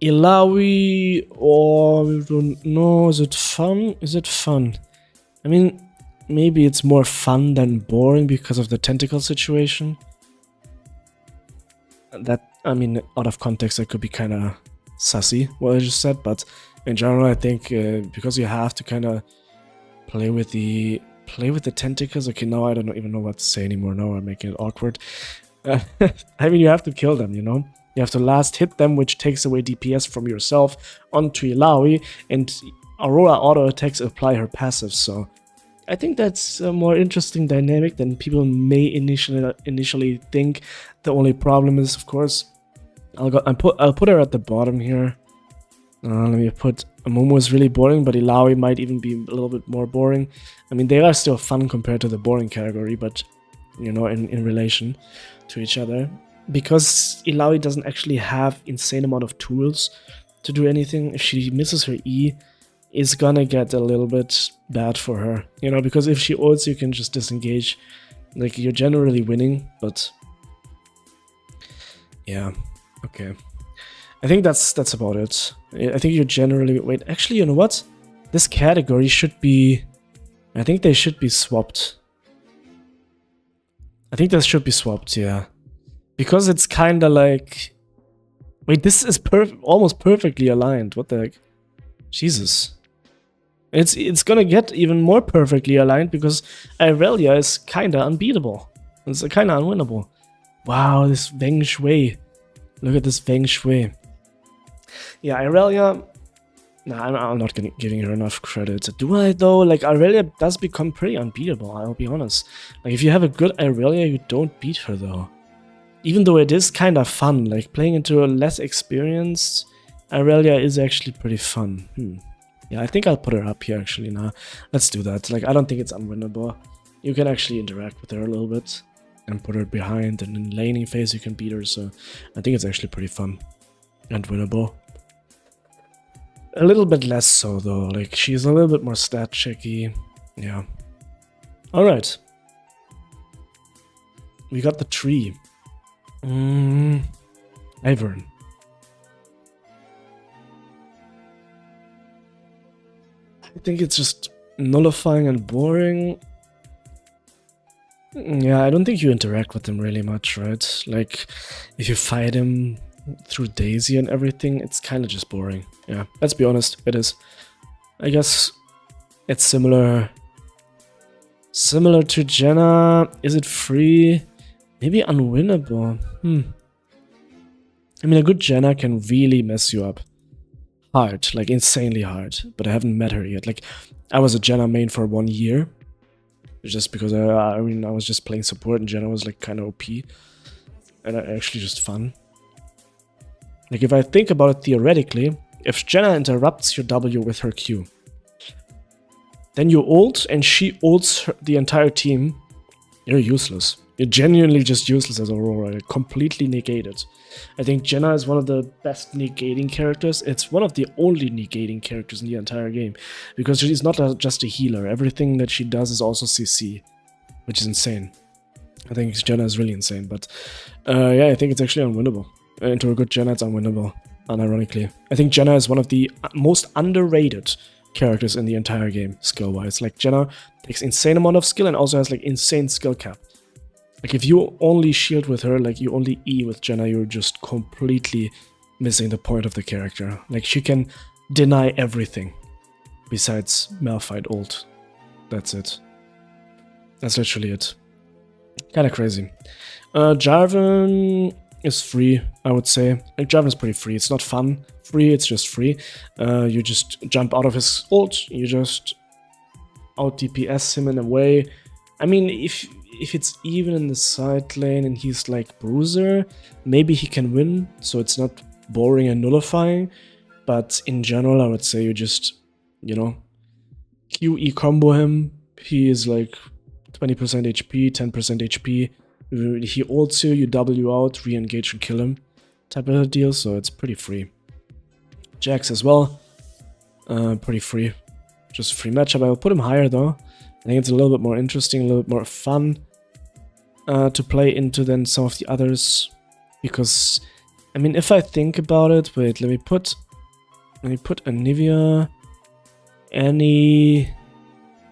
Ilawi, or I don't know, is it fun? Is it fun? I mean, maybe it's more fun than boring because of the tentacle situation. That, I mean, out of context, that could be kind of sassy, what I just said, but in general, I think because you have to kind of play with the tentacles. Okay, now I don't even know what to say anymore. Now I'm making it awkward. I mean, you have to kill them, you know? You have to last hit them, which takes away DPS from yourself onto Ilawi, and Aurora auto attacks apply her passive, so I think that's a more interesting dynamic than people may initially think. The only problem is, of course, I'll put her at the bottom here. Let me put Amumu is really boring, but Ilawi might even be a little bit more boring. I mean, they are still fun compared to the boring category, but you know, in relation to each other. because Ilaoi doesn't actually have insane amount of tools to do anything. If she misses her E, it's gonna get a little bit bad for her, you know, because if she ults, you can just disengage. Like, you're generally winning, but yeah, okay. I think that's about it. I think you're generally... Wait, actually, you know what? This category should be... I think they should be swapped. I think that should be swapped, yeah. Because it's kind of like... Wait, this is almost perfectly aligned. What the heck? Jesus. It's gonna get even more perfectly aligned because Irelia is kind of unbeatable. It's kind of unwinnable. Wow, this Feng Shui. Look at this Feng Shui. Yeah, Irelia... Nah, I'm not giving her enough credit. Do I, though? Like, Irelia does become pretty unbeatable, I'll be honest. Like, if you have a good Irelia, you don't beat her, though. Even though it is kind of fun, like, playing into a less experienced Irelia is actually pretty fun. Yeah, I think I'll put her up here, actually, now. Let's do that. Like, I don't think it's unwinnable. You can actually interact with her a little bit and put her behind, and in laning phase you can beat her, so I think it's actually pretty fun and winnable. A little bit less so, though. Like, she's a little bit more stat checky. Yeah. Alright. We got the tree. Ivern. I think it's just nullifying and boring. Yeah, I don't think you interact with him really much, right? Like, if you fight him through Daisy and everything, it's kind of just boring. Yeah, let's be honest, it is. I guess it's similar to Jenna. Is it free? Maybe unwinnable. I mean, a good Jenna can really mess you up hard, like insanely hard, but I haven't met her yet. Like, I was a Jenna main for 1 year, just because I mean, I was just playing support and Jenna was like kind of OP, and actually just fun. Like, if I think about it theoretically, if Jenna interrupts your W with her Q, then you ult and she ults the entire team, you're useless. You're genuinely just useless as Aurora. You're completely negated. I think Jenna is one of the best negating characters. It's one of the only negating characters in the entire game, because she's not just a healer. Everything that she does is also CC, which is insane. I think Jenna is really insane, but yeah, I think it's actually unwinnable. Into a good Jenna, it's unwinnable, unironically. I think Jenna is one of the most underrated characters in the entire game, skill-wise. Like, Jenna takes insane amount of skill and also has like insane skill cap. Like, if you only shield with her, like you only E with Jenna, you're just completely missing the point of the character. Like, she can deny everything besides Malphite ult. That's it. That's literally it. Kinda crazy. Jarvan is free, I would say. Like, Jarvan's pretty free. It's not fun free, it's just free. You just jump out of his ult, you just out DPS him in a way. I mean, if it's even in the side lane and he's like bruiser, maybe he can win, so it's not boring and nullifying. But in general, I would say you just, you know, QE combo him. He is like 20% HP, 10% HP. He ults you, you W out, re-engage and kill him, type of deal, so it's pretty free. Jax as well, pretty free. Just a free matchup. I will put him higher though. I think it's a little bit more interesting, a little bit more fun to play into than some of the others. Because, I mean, if I think about it, wait, let me put Anivia, Annie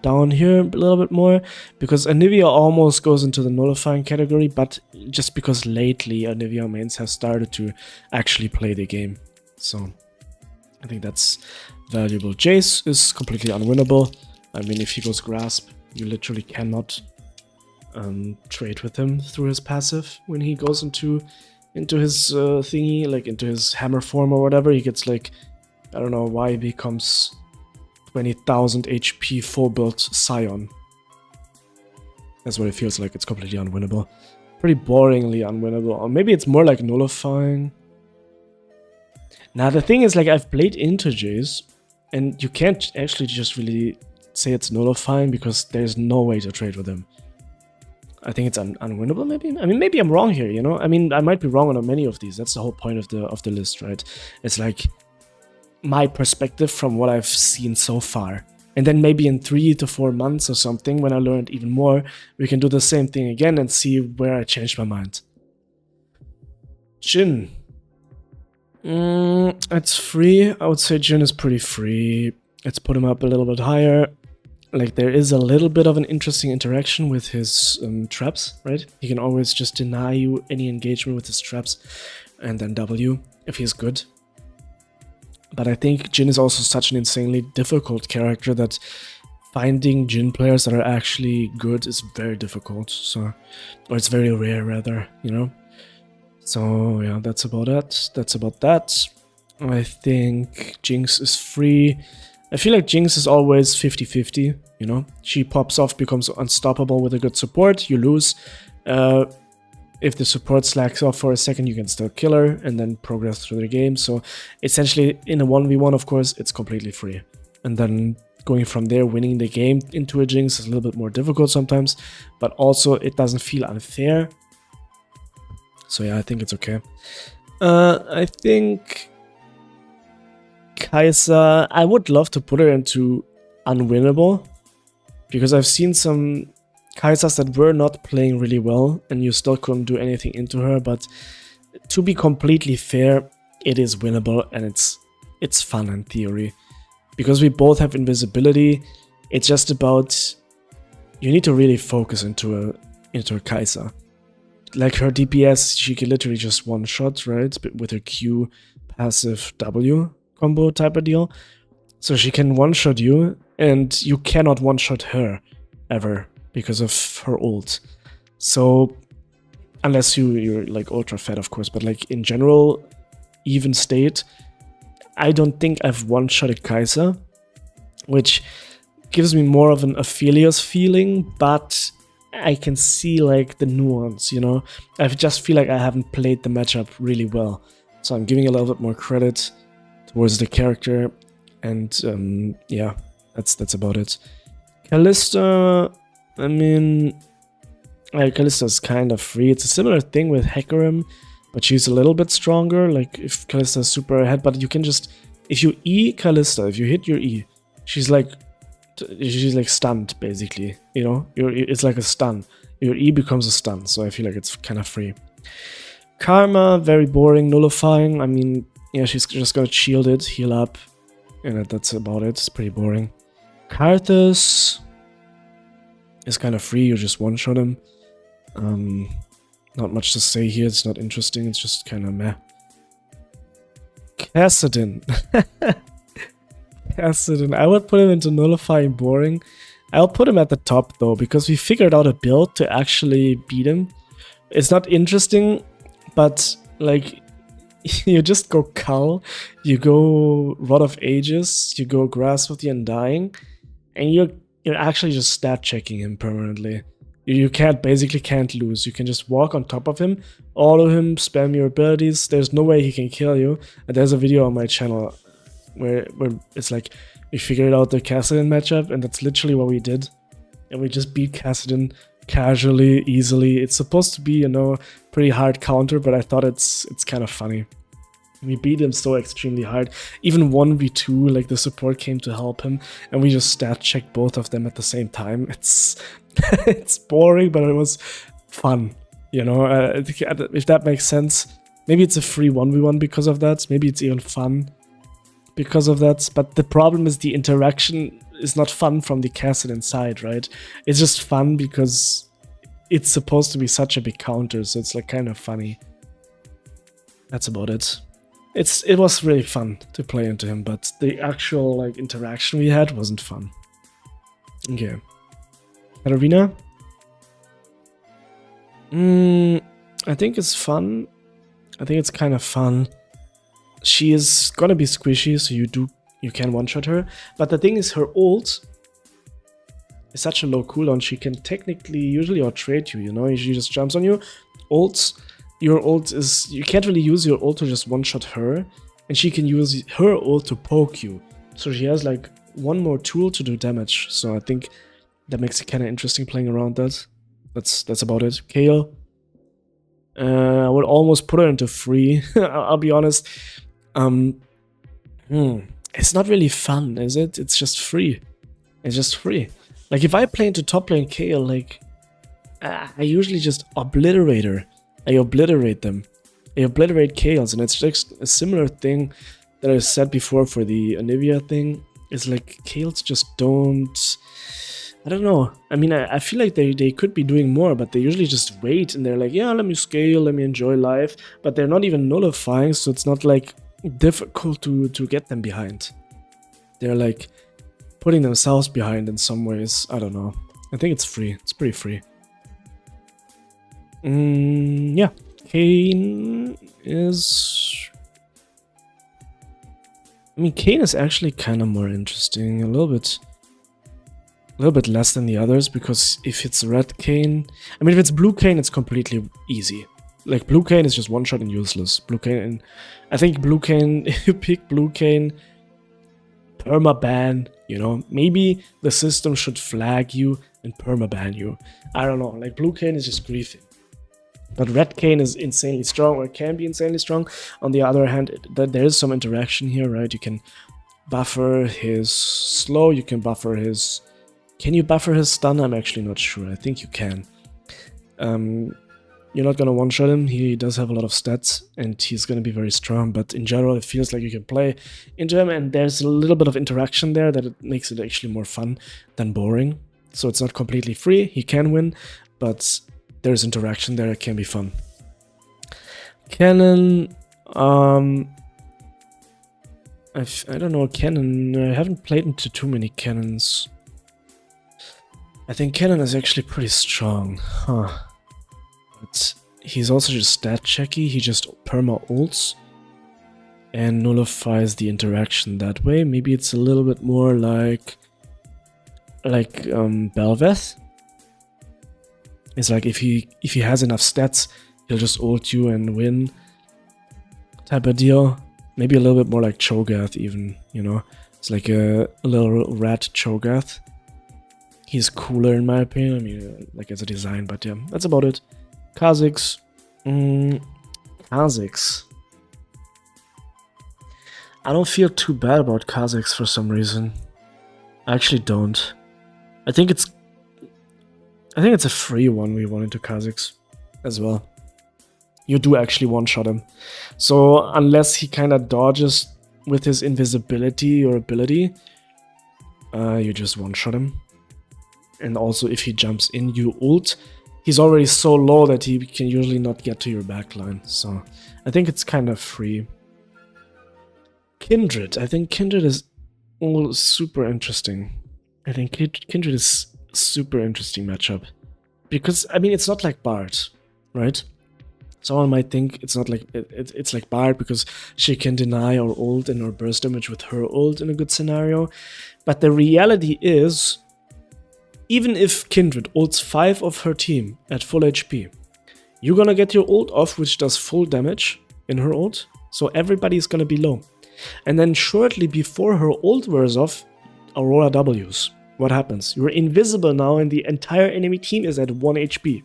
down here a little bit more, because Anivia almost goes into the nullifying category, but just because lately Anivia mains have started to actually play the game. So I think that's valuable. Jace is completely unwinnable. I mean, if he goes Grasp, you literally cannot trade with him through his passive when he goes into his thingy, like into his hammer form or whatever. He gets like, I don't know why he becomes 20,000 HP full build Scion. That's what it feels like. It's completely unwinnable. Pretty boringly unwinnable. Or maybe it's more like nullifying. Now the thing is, like, I've played into Jace, and you can't actually just really say it's nullifying because there's no way to trade with him. I think it's unwinnable, maybe? I mean, maybe I'm wrong here, you know? I mean, I might be wrong on many of these. That's the whole point of the list, right? It's like my perspective from what I've seen so far. And then maybe in 3 to 4 months or something, when I learned even more, we can do the same thing again and see where I changed my mind. Jin. It's free. I would say Jin is pretty free. Let's put him up a little bit higher. Like, there is a little bit of an interesting interaction with his traps, right? He can always just deny you any engagement with his traps and then W if he's good. But I think Jin is also such an insanely difficult character that finding Jin players that are actually good is very difficult. So, or it's very rare, rather, you know? So, yeah, that's about it. That's about that. I think Jinx is free. I feel like Jinx is always 50-50, you know? She pops off, becomes unstoppable with a good support, you lose. If the support slacks off for a second, you can still kill her and then progress through the game. So essentially, in a 1v1, of course, it's completely free. And then going from there, winning the game into a Jinx is a little bit more difficult sometimes, but also it doesn't feel unfair. So yeah, I think it's okay. I think Kai'Sa, I would love to put her into unwinnable, because I've seen some Kai'Sas that were not playing really well and you still couldn't do anything into her, but to be completely fair, it is winnable and it's fun in theory. Because we both have invisibility, it's just about, you need to really focus into a Kai'Sa. Like her DPS, she can literally just one-shot, right? With her Q passive W combo type of deal. So she can one-shot you, and you cannot one-shot her, ever, because of her ult. So, unless you're like ultra fed, of course, but like in general, even state, I don't think I've one-shotted Kai'Sa, which gives me more of an Aphelios feeling, but I can see like the nuance, you know? I just feel like I haven't played the matchup really well. So I'm giving a little bit more credit towards the character, and yeah, that's about it. Kalista, I mean, Kalista's kind of free. It's a similar thing with Hecarim, but she's a little bit stronger. Like, if Kalista's super ahead, but you can just, if you E Kalista, if you hit your E, she's like stunned, basically, you know? It's like a stun. Your E becomes a stun, so I feel like it's kind of free. Karma, very boring, nullifying. I mean, yeah, she's just gonna shield it, heal up, and that's about it. It's pretty boring. Karthus is kind of free, you just one-shot him. Not much to say here, it's not interesting, it's just kind of meh. Kassadin. Kassadin, I would put him into nullifying boring. I'll put him at the top though, because we figured out a build to actually beat him. It's not interesting, but like, you just go Cull, you go Rod of Ages, you go Grasp of the Undying, and you're actually just stat checking him permanently. You basically can't lose. You can just walk on top of him, auto him, spam your abilities. There's no way he can kill you. And there's a video on my channel where it's like, we figured out the Kassadin matchup, and that's literally what we did. And we just beat Kassadin casually, easily. It's supposed to be, you know, pretty hard counter, but I thought it's kind of funny. We beat him so extremely hard. Even 1v2, like the support came to help him, and we just stat checked both of them at the same time. It's it's boring, but it was fun, you know, if that makes sense. Maybe it's a free 1v1 because of that. Maybe it's even fun because of that. But the problem is the interaction is not fun from the Kassadin side, right? It's just fun because it's supposed to be such a big counter, so it's like kind of funny. That's about it. It was really fun to play into him, but the actual like interaction we had wasn't fun. Okay. Katarina? I think it's fun. I think it's kind of fun. She is gonna be squishy, so you can one-shot her. But the thing is, her ult is such a low cooldown, she can technically usually outtrade you, you know? She just jumps on you. Your ult is, you can't really use your ult to just one-shot her, and she can use her ult to poke you. So she has like one more tool to do damage, so I think that makes it kind of interesting playing around that. That's about it. Kale. I would almost put her into free. I'll be honest. It's not really fun, is it? It's just free. It's just free. Like if I play into top lane Kale, like I usually just obliterate her. I obliterate them. I obliterate Kales, and it's just a similar thing that I said before for the Anivia thing. It's like Kales just don't. I don't know. I mean, I feel like they could be doing more, but they usually just wait and they're like, yeah, let me scale, let me enjoy life. But they're not even nullifying, so it's not like difficult to get them behind. They're like putting themselves behind in some ways. I don't know. I think it's free. It's pretty free. Yeah. Kayn is... I mean, Kayn is actually kind of more interesting. A little bit less than the others, because if it's red Kayn... I mean, if it's blue Kayn, it's completely easy. Like, blue Kayn is just one-shot and useless. Blue Kayn... I think blue Kayn... If you pick blue Kayn... Perma-ban, you know? Maybe the system should flag you and perma-ban you. I don't know. Like, blue Kayn is just griefing. But red Kayn is insanely strong, or can be insanely strong. On the other hand, there is some interaction here, right? You can buffer his slow, you can buffer his... Can you buffer his stun? I'm actually not sure. I think you can. You're not gonna one-shot him. He does have a lot of stats, and he's gonna be very strong. But in general, it feels like you can play into him, and there's a little bit of interaction there that it makes it actually more fun than boring. So it's not completely free. He can win, but there's interaction there. It can be fun. Cannon. I don't know. Cannon. I haven't played into too many cannons. I think Cannon is actually pretty strong, huh? But he's also just stat checky. He just perma ults and nullifies the interaction that way. Maybe it's a little bit more like Bel'Veth. It's like if he has enough stats, he'll just ult you and win type of deal. Maybe a little bit more like Cho'Gath even, you know? It's like a little rat Cho'Gath. He's cooler in my opinion, I mean, like as a design, but yeah, that's about it. Kha'Zix. Kha'Zix. I don't feel too bad about Kha'Zix for some reason. I actually don't. I think it's a free one we want into Kha'Zix as well. You do actually one-shot him. So unless he kind of dodges with his invisibility or ability, you just one-shot him. And also if he jumps in, you ult. He's already so low that he can usually not get to your backline. So I think it's kind of free. Kindred. I think Kindred is all super interesting. I think Kindred is a super interesting matchup. Because, I mean, it's not like Bard, right? Someone might think it's not like it's like Bard because she can deny our ult and our burst damage with her ult in a good scenario. But the reality is, even if Kindred ults 5 of her team at full HP, you're gonna get your ult off, which does full damage in her ult, so everybody's gonna be low. And then shortly before her ult wears off, Aurora W's. What happens? You're invisible now and the entire enemy team is at 1 HP.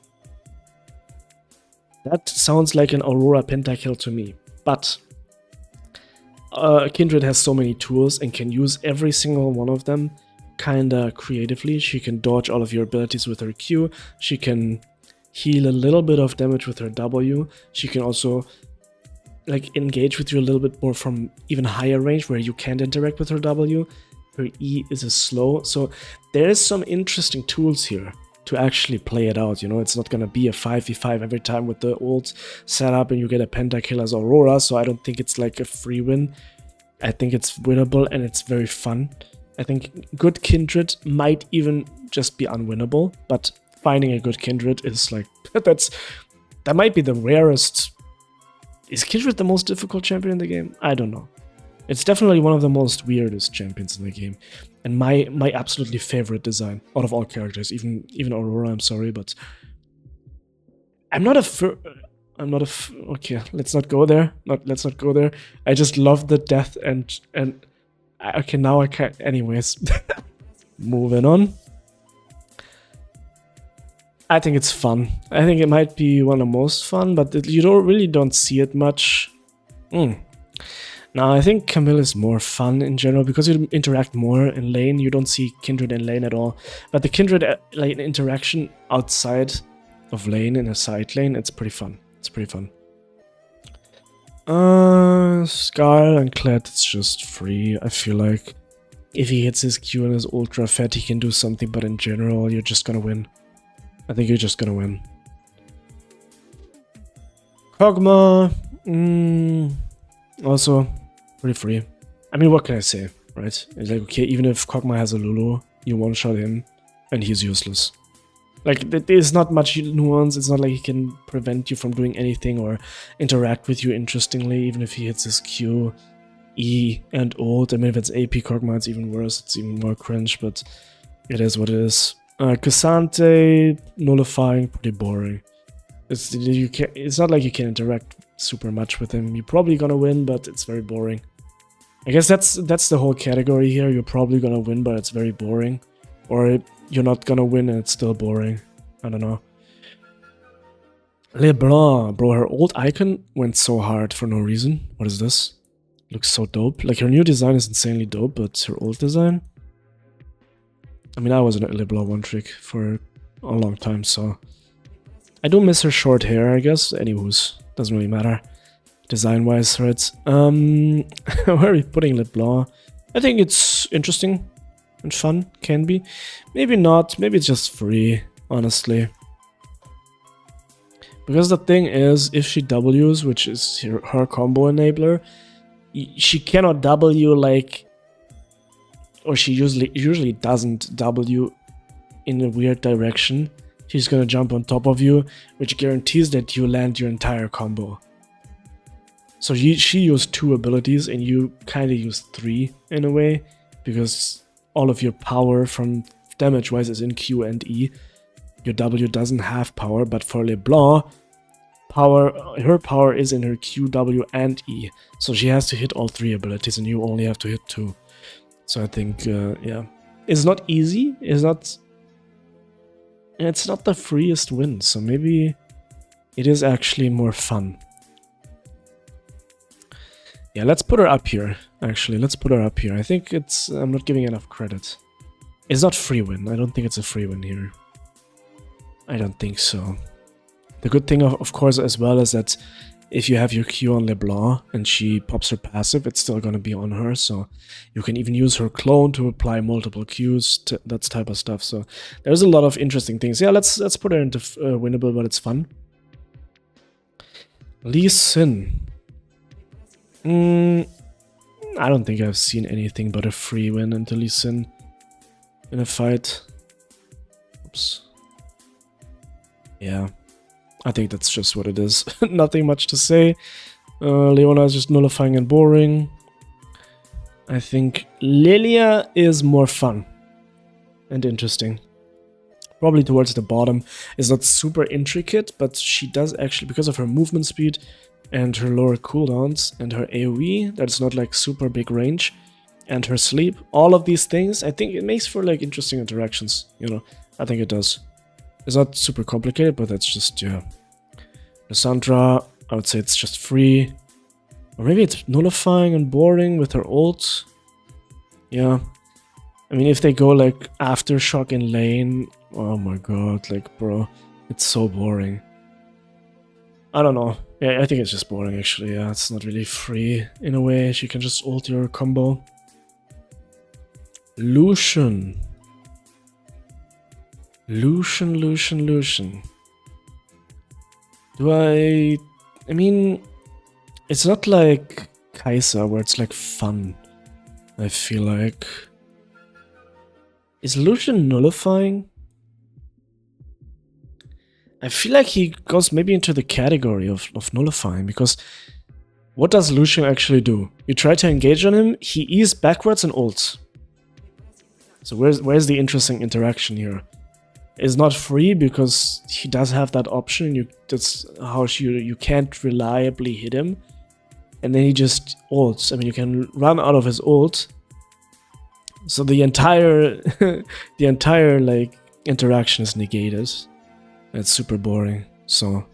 That sounds like an Aurora pentakill to me, but Kindred has so many tools and can use every single one of them kinda creatively. She can dodge all of your abilities with her Q, she can heal a little bit of damage with her W, she can also like engage with you a little bit more from even higher range where you can't interact with her W. Her E is a slow, so there's some interesting tools here to actually play it out, you know. It's not gonna be a 5v5 every time with the ult setup and you get a pentakill as Aurora, so I don't think it's like a free win. I think it's winnable and it's very fun. I think good Kindred might even just be unwinnable, but finding a good Kindred is like, that might be the rarest. Is Kindred the most difficult champion in the game? I don't know. It's definitely one of the most weirdest champions in the game. And my absolutely favorite design out of all characters, even Aurora, I'm sorry, but okay, let's not go there. Let's not go there. I just love the death and okay, now I can't. Anyways, moving on. I think it's fun. I think it might be one of the most fun, but you don't see it much. Now, I think Camille is more fun in general because you interact more in lane. You don't see Kindred in lane at all. But the Kindred like interaction outside of lane in a side lane, it's pretty fun. It's pretty fun. Scar and Kled, it's just free. I feel like if he hits his Q and his ultra fat, he can do something. But in general, you're just gonna win. I think you're just gonna win. Kog'Maw, also pretty free. I mean, what can I say, right? It's like, okay, even if Kog'Maw has a Lulu, you one-shot him, and he's useless. Like, there's not much nuance. It's not like he can prevent you from doing anything or interact with you interestingly, even if he hits his Q, E, and ult. I mean, if it's AP Kog'Maw, it's even worse. It's even more cringe, but it is what it is. Cassante, nullifying, pretty boring. It's not like you can interact super much with him. You're probably gonna win, but it's very boring. I guess that's the whole category here. You're probably gonna win, but it's very boring. Or you're not gonna win and it's still boring. I don't know. LeBlanc, bro, her old icon went so hard for no reason. What is this? Looks so dope. Like, her new design is insanely dope, but her old design? I mean, I was a LeBlanc one trick for a long time, so I do miss her short hair, I guess. Anywho's, doesn't really matter. Design-wise, right? Where are we putting LeBlanc? I think it's interesting and fun, can be. Maybe not, maybe it's just free, honestly. Because the thing is, if she Ws, which is her combo enabler, she cannot W like... Or she usually doesn't W in a weird direction. She's gonna jump on top of you, which guarantees that you land your entire combo. So she used 2 abilities and you kind of used 3 in a way, because all of your power from damage-wise is in Q and E. Your W doesn't have power, but for LeBlanc, her power is in her Q, W, and E. So she has to hit all 3 abilities and you only have to hit 2. So I think, yeah. It's not easy, it's not the freest win, so maybe it is actually more fun. Yeah, let's put her up here, actually. Let's put her up here. I think I'm not giving enough credit. It's not free win. I don't think it's a free win here. I don't think so. The good thing, of course, as well, is that if you have your Q on LeBlanc and she pops her passive, it's still going to be on her. So you can even use her clone to apply multiple Qs, that type of stuff. So there's a lot of interesting things. Yeah, let's put her into winnable, but it's fun. Lee Sin. I don't think I've seen anything but a free win into Lee Sin in a fight. Oops. Yeah. I think that's just what it is. Nothing much to say. Leona is just nullifying and boring. I think Lilia is more fun and interesting. Probably towards the bottom. Is not super intricate, but she does actually, because of her movement speed and her lower cooldowns and her AoE, that's not like super big range, and her sleep, all of these things, I think it makes for like interesting interactions, you know. I think it does. It's not super complicated, but that's just, yeah. Lissandra, I would say it's just free. Or maybe it's nullifying and boring with her ult. Yeah. I mean, if they go like Aftershock in lane, oh my god, like, bro, it's so boring. I don't know. Yeah, I think it's just boring, actually. Yeah, it's not really free in a way. She can just ult your combo. Lucian. Lucian. I mean, it's not like Kai'Sa where it's like fun, I feel like. Is Lucian nullifying? I feel like he goes maybe into the category of nullifying, because what does Lucian actually do? You try to engage on him, he E's backwards and ults. So where's the interesting interaction here? It's not free because he does have that option. That's how you can't reliably hit him, and then he just ults. I mean, you can run out of his ult, so the entire like interaction is negated. It's super boring, so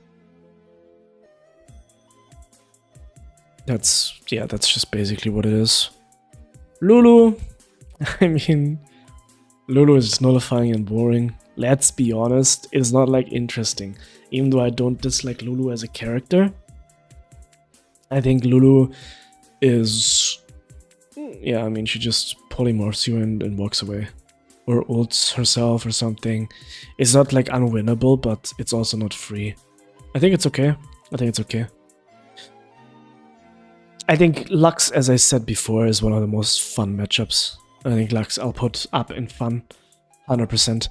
that's just basically what it is. Lulu, I mean, Lulu is just nullifying and boring. Let's be honest, it's not like interesting. Even though I don't dislike Lulu as a character, I think Lulu is, yeah, I mean, she just polymorphs you and walks away. Or ults herself or something. It's not like unwinnable, but it's also not free. I think it's okay. I think it's okay. I think Lux, as I said before, is one of the most fun matchups. I think Lux I'll put up in fun. 100%.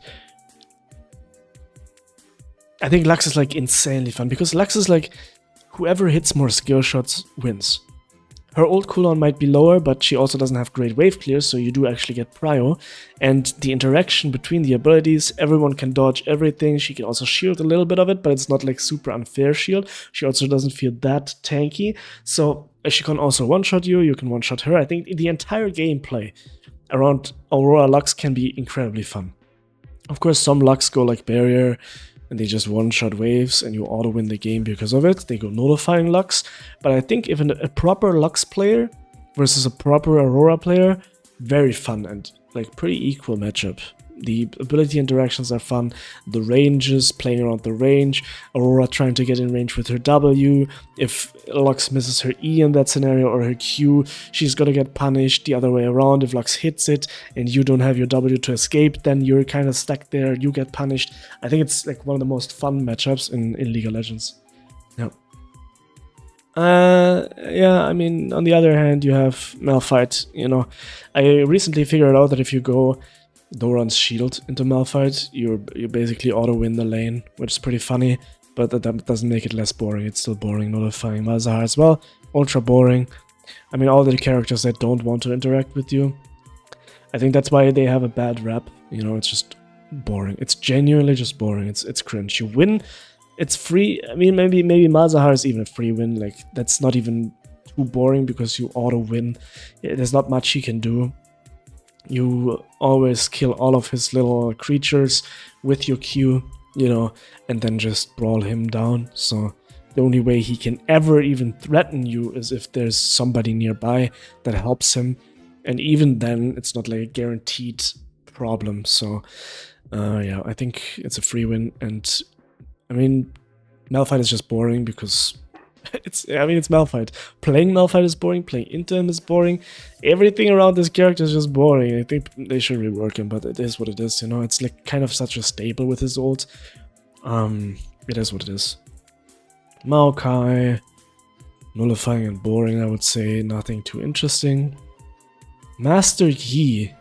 I think Lux is like insanely fun because Lux is like whoever hits more skill shots wins. Her ult cooldown might be lower, but she also doesn't have great wave clear, so you do actually get prio. And the interaction between the abilities, everyone can dodge everything. She can also shield a little bit of it, but it's not like super unfair shield. She also doesn't feel that tanky. So she can also one-shot you, you can one-shot her. I think the entire gameplay around Aurora Lux can be incredibly fun. Of course, some Lux go like barrier, and they just one-shot waves and you auto-win the game because of it. They go nullifying Lux. But I think even a proper Lux player versus a proper Aurora player, very fun and like pretty equal matchup. The ability interactions are fun, the ranges, playing around the range, Aurora trying to get in range with her W. If Lux misses her E in that scenario or her Q, she's gonna get punished. The other way around, if Lux hits it and you don't have your W to escape, then you're kind of stuck there, you get punished. I think it's like one of the most fun matchups in League of Legends. Yeah. Yeah, I mean, on the other hand, you have Malphite, you know. I recently figured out that if you go Doran's shield into Malphite, you basically auto-win the lane, which is pretty funny, but that doesn't make it less boring. It's still boring, nullifying Malzahar as well. Ultra boring. I mean, all the characters that don't want to interact with you. I think that's why they have a bad rap. You know, it's just boring. It's genuinely just boring. It's cringe. You win, it's free. I mean, maybe Malzahar is even a free win. Like, that's not even too boring because you auto-win. There's not much he can do. You always kill all of his little creatures with your Q, you know, and then just brawl him down. So the only way he can ever even threaten you is if there's somebody nearby that helps him. And even then, it's not like a guaranteed problem. So, yeah, I think it's a free win. And, I mean, Malphite is just boring because it's Malphite. Playing Malphite is boring, playing into him is boring. Everything around this character is just boring. I think they should rework him, but it is what it is, you know? It's like kind of such a staple with his ult. It is what it is. Maokai, nullifying and boring, I would say. Nothing too interesting. Master Yi.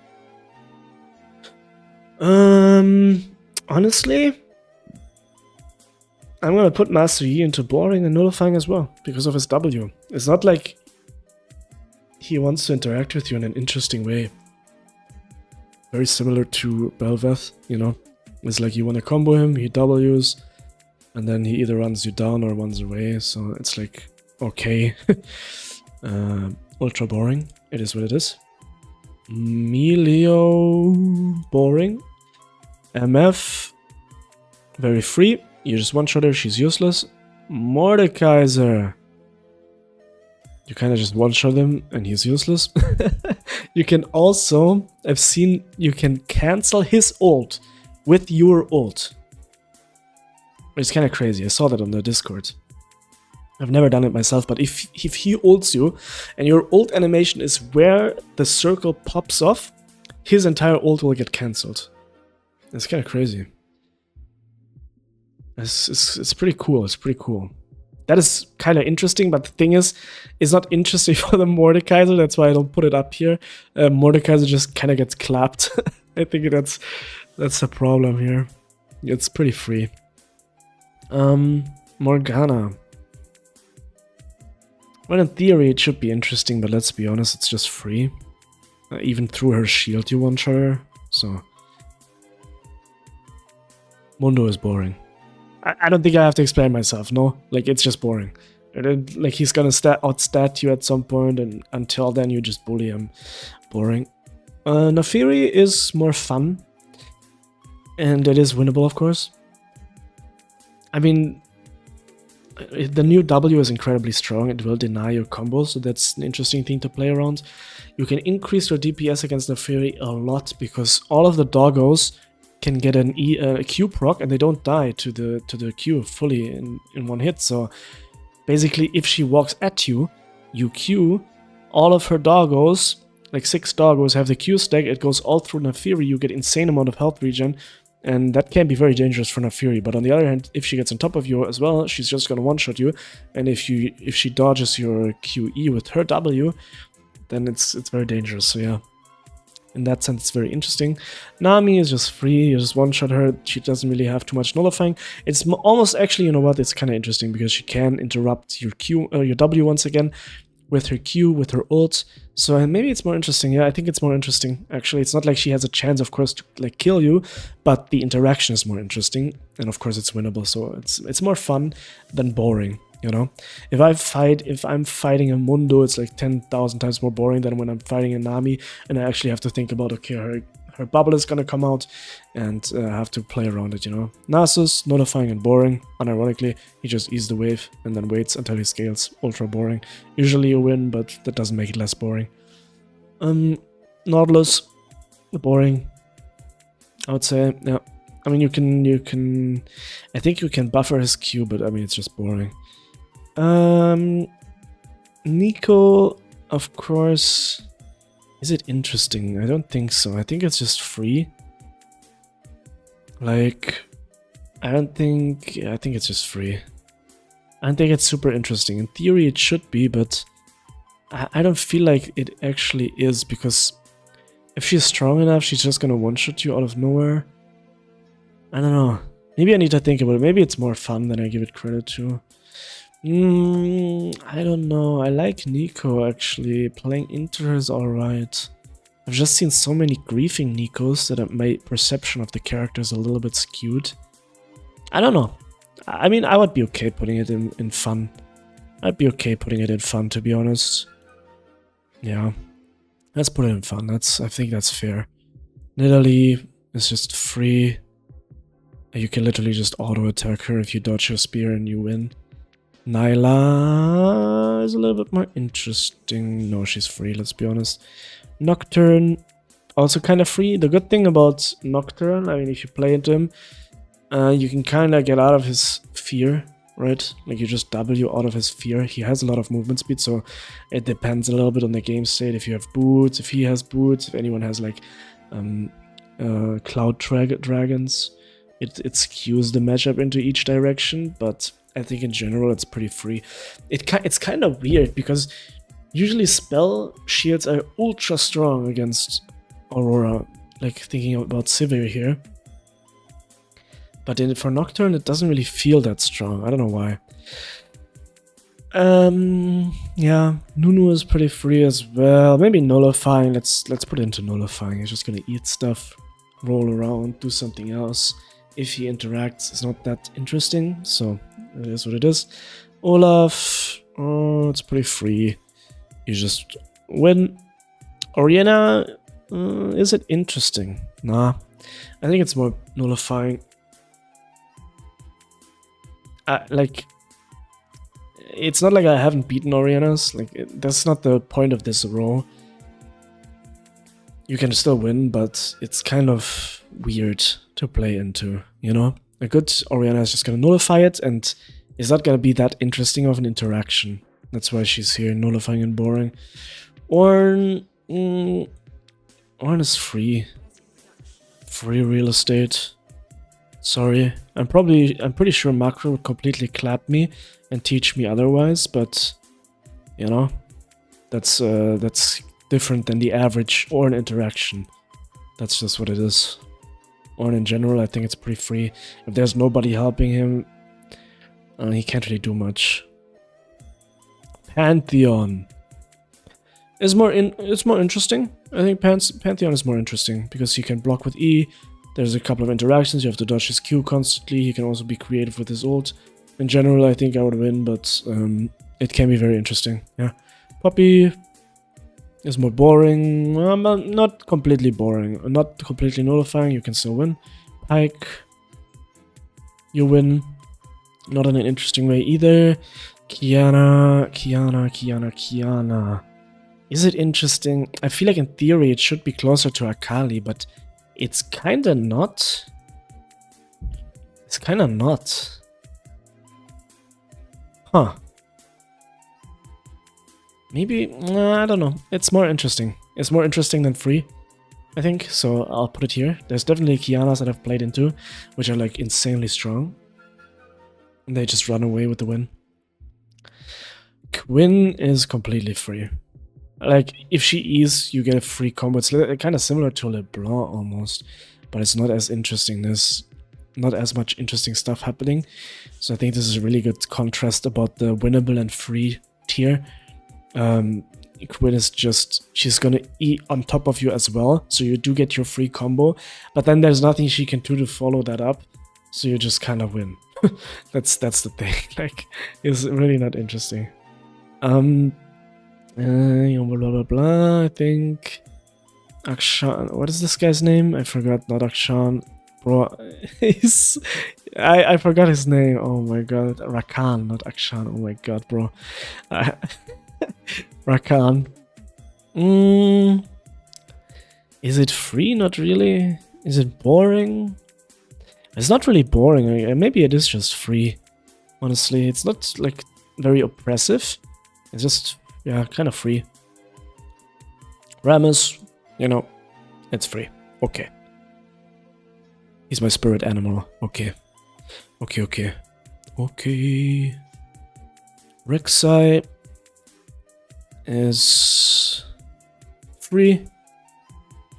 Honestly, I'm gonna put Master Yi into boring and nullifying as well, because of his W. It's not like he wants to interact with you in an interesting way. Very similar to Bel'Veth, you know? It's like you want to combo him, he Ws, and then he either runs you down or runs away, so it's like, okay. Ultra boring, it is what it is. Melio, boring. MF, very free. You just one-shot her, she's useless. Mordekaiser. You kind of just one-shot him and he's useless. You can also, I've seen, you can cancel his ult with your ult. It's kind of crazy, I saw that on the Discord. I've never done it myself, but if he ults you and your ult animation is where the circle pops off, his entire ult will get cancelled. It's kind of crazy. It's pretty cool. It's pretty cool. That is kind of interesting, but the thing is, it's not interesting for the Mordekaiser. That's why I don't put it up here. Mordekaiser just kind of gets clapped. I think that's the problem here. It's pretty free. Morgana. Well, in theory, it should be interesting, but let's be honest, it's just free. Even through her shield, you one-shot her. So Mundo is boring. I don't think I have to explain myself, no? Like, it's just boring. Like, he's gonna outstat you at some point, and until then, you just bully him. Boring. Naafiri is more fun. And it is winnable, of course. I mean, the new W is incredibly strong. It will deny your combo, so that's an interesting thing to play around. You can increase your DPS against the Fury a lot because all of the doggos can get a Q proc and they don't die to the Q fully in one hit. So basically, if she walks at you, you Q, all of her doggos, like 6 doggos, have the Q stack. It goes all through Nefiri. You get insane amount of health regen. And that can be very dangerous for Nefiri. But on the other hand, if she gets on top of you as well, she's just gonna one-shot you. And if she dodges your QE with her W, then it's very dangerous. So yeah, in that sense, it's very interesting. Nami is just free. You just one-shot her. She doesn't really have too much nullifying. It's almost actually, you know what? It's kind of interesting because she can interrupt your your W once again with her Q, with her ult. So maybe it's more interesting. Yeah, I think it's more interesting. Actually, it's not like she has a chance, of course, to like kill you, but the interaction is more interesting. And of course, it's winnable. So it's more fun than boring. You know, if I'm fighting a Mundo, it's like 10,000 times more boring than when I'm fighting a Nami, and I actually have to think about, okay, her bubble is gonna come out, and have to play around it. You know, Nasus, nullifying and boring. Unironically, he just eats the wave and then waits until he scales. Ultra boring. Usually you win, but that doesn't make it less boring. Nautilus, boring. I would say, yeah. I mean, you can. I think you can buffer his Q, but I mean, it's just boring. Nico, of course. Is it interesting? I don't think so. I think it's just free. Like, I think it's just free. I don't think it's super interesting. In theory, it should be, but I don't feel like it actually is, because if she's strong enough, she's just gonna one-shot you out of nowhere. I don't know. Maybe I need to think about it. Maybe it's more fun than I give it credit to. I don't know. I like Nico, actually. Playing into her is alright. I've just seen so many griefing Nikos that my perception of the character is a little bit skewed. I don't know. I mean, I would be okay putting it in fun. I'd be okay putting it in fun, to be honest. Yeah. Let's put it in fun. I think that's fair. Nidalee is just free. You can literally just auto-attack her if you dodge her spear and you win. Nyla is a little bit more interesting. No, she's free, let's be honest. Nocturne, also kind of free. The good thing about Nocturne, I mean, if you play into him, you can kind of get out of his fear, right? Like, you just W out of his fear. He has a lot of movement speed, so it depends a little bit on the game state. If you have boots, if he has boots, if anyone has, like, cloud dragons, it skews the matchup into each direction, but I think in general it's pretty free. It's kind of weird because usually spell shields are ultra strong against Aurora, like thinking about Sivir here. But for Nocturne it doesn't really feel that strong. I don't know why. Yeah, Nunu is pretty free as well. Maybe nullifying. Let's put it into nullifying. He's just gonna eat stuff, roll around, do something else. If he interacts, it's not that interesting, so it is what it is. Olaf, it's pretty free. You just win. Oriana, is it interesting? Nah, I think it's more nullifying. Like, it's not like I haven't beaten Orianas. Like, that's not the point of this row. You can still win, but it's kind of weird to play into, you know? A good Oriana is just gonna nullify it, and it's not gonna be that interesting of an interaction. That's why she's here, nullifying and boring. Ornn is free. Free real estate. Sorry. I'm pretty sure Macro would completely clap me and teach me otherwise, but, you know, that's different than the average Ornn interaction. That's just what it is. Ornn in general, I think it's pretty free. If there's nobody helping him, he can't really do much. Pantheon is it's more interesting. I think Pantheon is more interesting because he can block with E. There's a couple of interactions. You have to dodge his Q constantly. He can also be creative with his ult. In general, I think I would win, but it can be very interesting. Yeah, Poppy is more boring. Not completely boring. Not completely nullifying. You can still win. Pike, you win. Not in an interesting way either. Kiana. Is it interesting? I feel like in theory it should be closer to Akali, but it's kinda not. It's kinda not. Huh. Maybe, I don't know. It's more interesting. It's more interesting than free, I think. So I'll put it here. There's definitely Kianas that I've played into, which are like insanely strong. And they just run away with the win. Quinn is completely free. Like, if she E's, you get a free combo. It's kind of similar to LeBlanc almost, but it's not as interesting. There's not as much interesting stuff happening. So I think this is a really good contrast about the winnable and free tier. Quinn is just, she's gonna E on top of you as well, so you do get your free combo, but then there's nothing she can do to follow that up, so you just kind of win. That's the thing. Like, it's really not interesting. Blah blah blah. I think Akshan. What is this guy's name? I forgot. Not Akshan, bro. I forgot his name. Oh my god. Rakan, not Akshan. Oh my god, bro. Rakan. Is it free? Not really. Is it boring? It's not really boring. Maybe it is just free. Honestly, it's not like very oppressive. It's just, yeah, kind of free. Rammus, you know, it's free. Okay. He's my spirit animal. Okay. Okay. Rek'Sai is free.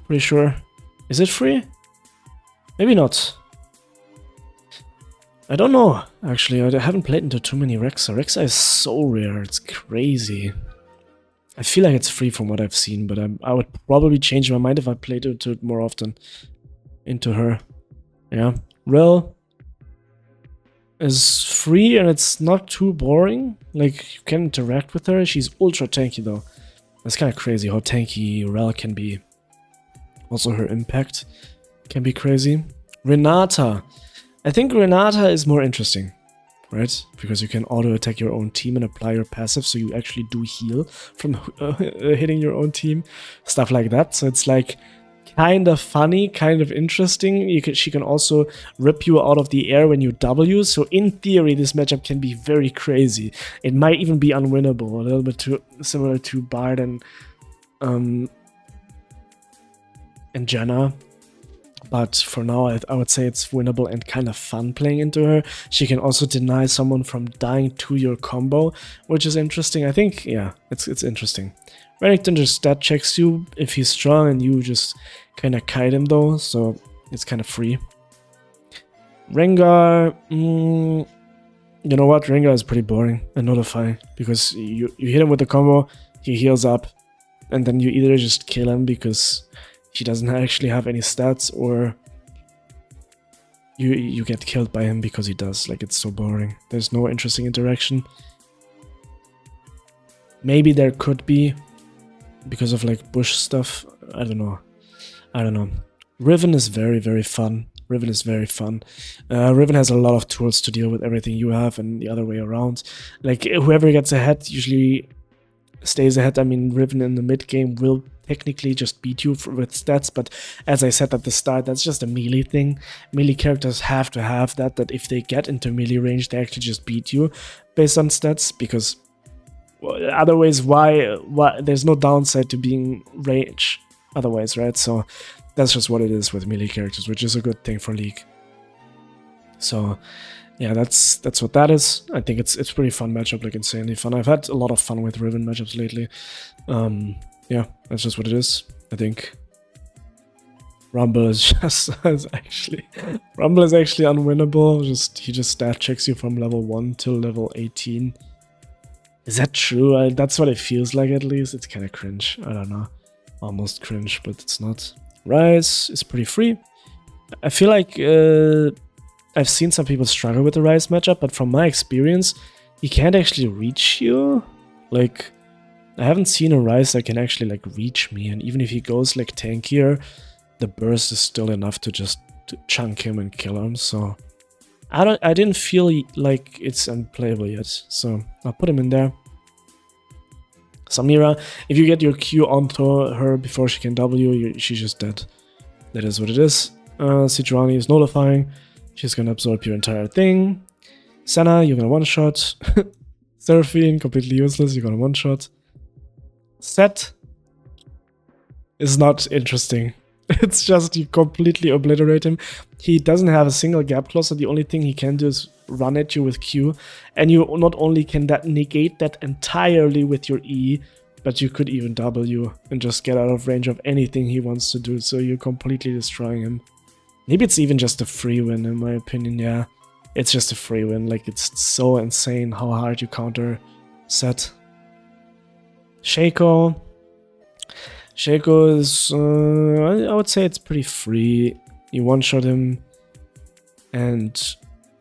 Pretty sure. Is it free? Maybe not. I don't know, actually. I haven't played into too many Rek'Sai. Rek'Sai is so rare, it's crazy. I feel like it's free from what I've seen, but I would probably change my mind if I played into it more often. Into her. Yeah. Rel is free and it's not too boring. Like, you can interact with her. She's ultra tanky though. That's kind of crazy how tanky Rel can be. Also her impact can be crazy. Renata. I think Renata is more interesting, right? Because you can auto-attack your own team and apply your passive, so you actually do heal from hitting your own team. Stuff like that. So it's like kind of funny, kind of interesting. She can also rip you out of the air when you W. So in theory, this matchup can be very crazy. It might even be unwinnable, a little bit too similar to Bard and Janna. But for now, I would say it's winnable and kind of fun playing into her. She can also deny someone from dying to your combo, which is interesting. I think, yeah, it's interesting. Remington just stat checks you if he's strong, and you just kind of kite him though, so it's kind of free. Rengar, you know what? Rengar is pretty boring and notify, because you hit him with the combo, he heals up, and then you either just kill him because he doesn't actually have any stats, or you get killed by him because he does. Like, it's so boring. There's no interesting interaction. Maybe there could be because of like bush stuff. I don't know. Riven is very, very fun. Riven has a lot of tools to deal with everything you have and the other way around. Like, whoever gets ahead usually stays ahead. I mean, Riven in the mid game will technically just beat you with stats, but as I said at the start, that's just a melee thing. Melee characters have to have that if they get into melee range, they actually just beat you based on stats, because otherwise, why there's no downside to being range otherwise, right? So that's just what it is with melee characters, which is a good thing for League. So yeah, that's what that is. I think it's pretty fun matchup, like insanely fun. I've had a lot of fun with Riven matchups lately. Yeah, that's just what it is. I think Rumble is actually unwinnable. He just stat checks you from level 1 till level 18. Is that true? That's what it feels like, at least. It's kind of cringe. I don't know. Almost cringe, but it's not. Rise is pretty free. I feel like I've seen some people struggle with the Rise matchup, but from my experience, he can't actually reach you. Like, I haven't seen a Rise that can actually like reach me, and even if he goes like tankier, the burst is still enough to just chunk him and kill him. So I didn't feel like it's unplayable yet, so I'll put him in there. Samira, if you get your Q onto her before she can W, she's just dead. That is what it is. Sichuani is nullifying. She's gonna absorb your entire thing. Senna, you're gonna one-shot. Seraphine, completely useless, you're gonna one-shot. Set is not interesting. It's just you completely obliterate him. He doesn't have a single gap clause, so the only thing he can do is run at you with Q. And you not only can negate that entirely with your E, but you could even W and just get out of range of anything he wants to do, so you're completely destroying him. Maybe it's even just a free win, in my opinion, yeah. It's just a free win, like it's so insane how hard you counter Set. Shaco. Shaco is, I would say it's pretty free. You one-shot him, and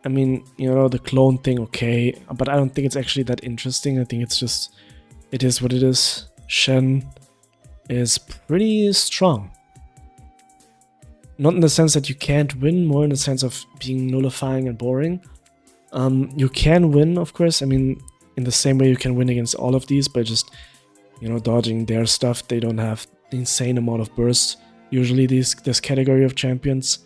I mean, you know, the clone thing, okay, but I don't think it's actually that interesting. I think it's just, it is what it is. Shen is pretty strong. Not in the sense that you can't win, more in the sense of being nullifying and boring. You can win, of course, I mean, in the same way you can win against all of these by just, you know, dodging their stuff. They don't have the insane amount of burst, usually this category of champions.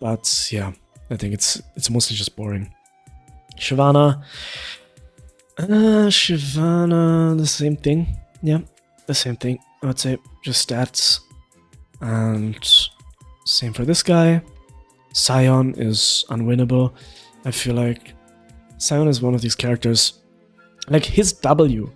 But yeah, I think it's mostly just boring. Shyvana. Shyvana, the same thing. Yeah, the same thing. I would say just stats. And same for this guy. Sion is unwinnable. I feel like Sion is one of these characters. Like his W.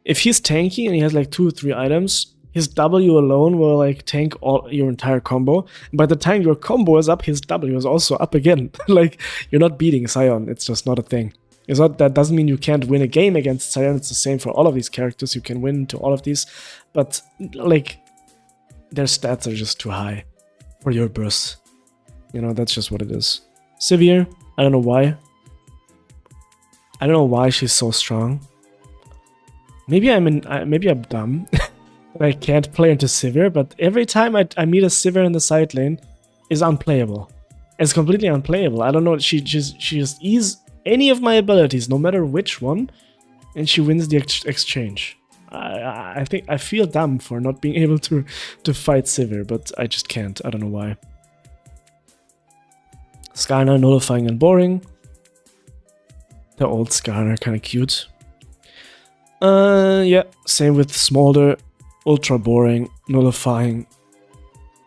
If he's tanky and he has like 2 or 3 items, his W alone will like tank all your entire combo. And by the time your combo is up, his W is also up again. Like, you're not beating Sion. It's just not a thing. It's not, that doesn't mean you can't win a game against Sion. It's the same for all of these characters. You can win to all of these. But like, their stats are just too high for your burst. You know, that's just what it is. Severe, I don't know why. I don't know why she's so strong. Maybe I'm dumb. I can't play into Sivir, but every time I meet a Sivir in the side lane, is unplayable. It's completely unplayable. I don't know. She just ease any of my abilities, no matter which one, and she wins the exchange. I think I feel dumb for not being able to fight Sivir, but I just can't. I don't know why. Skarner, nullifying and boring. The old Skarner, kind of cute. Yeah, same with Smolder. Ultra boring, nullifying.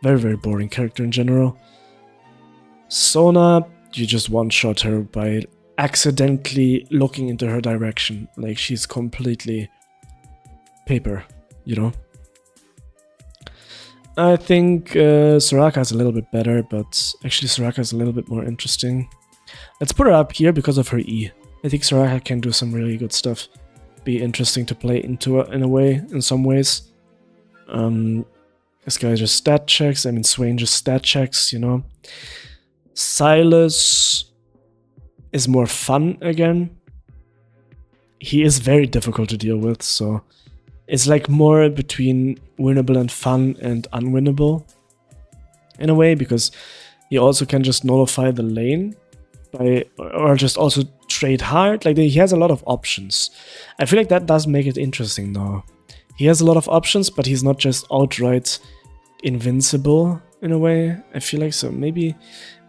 Very, very boring character in general. Sona, you just one-shot her by accidentally looking into her direction. Like, she's completely paper, you know? I think Soraka is a little bit better, but actually Soraka is a little bit more interesting. Let's put her up here because of her E. I think Soraka can do some really good stuff. Be interesting to play into in a way, in some ways. This guy just stat checks. I mean, Swain just stat checks, you know. Silas is more fun again. He is very difficult to deal with, so it's like more between winnable and fun and unwinnable in a way, because he also can just nullify the lane by, or just also trade hard. Like, he has a lot of options. I feel like that does make it interesting though. He has a lot of options, but he's not just outright invincible in a way. I feel like so. Maybe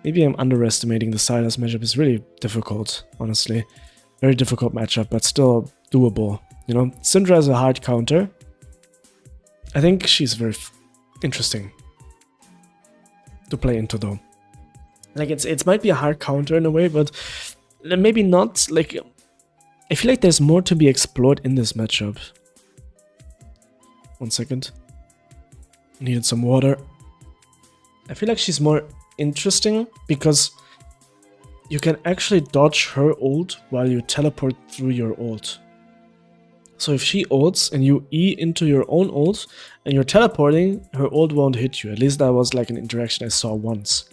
I'm underestimating the Silas matchup. It's really difficult, honestly. Very difficult matchup, but still doable. You know, Syndra is a hard counter. I think she's very interesting to play into though. Like, it might be a hard counter in a way, but maybe not. Like, I feel like there's more to be explored in this matchup. 1 second. Needed some water. I feel like she's more interesting because you can actually dodge her ult while you teleport through your ult. So if she ults and you E into your own ult and you're teleporting, her ult won't hit you. At least that was like an interaction I saw once.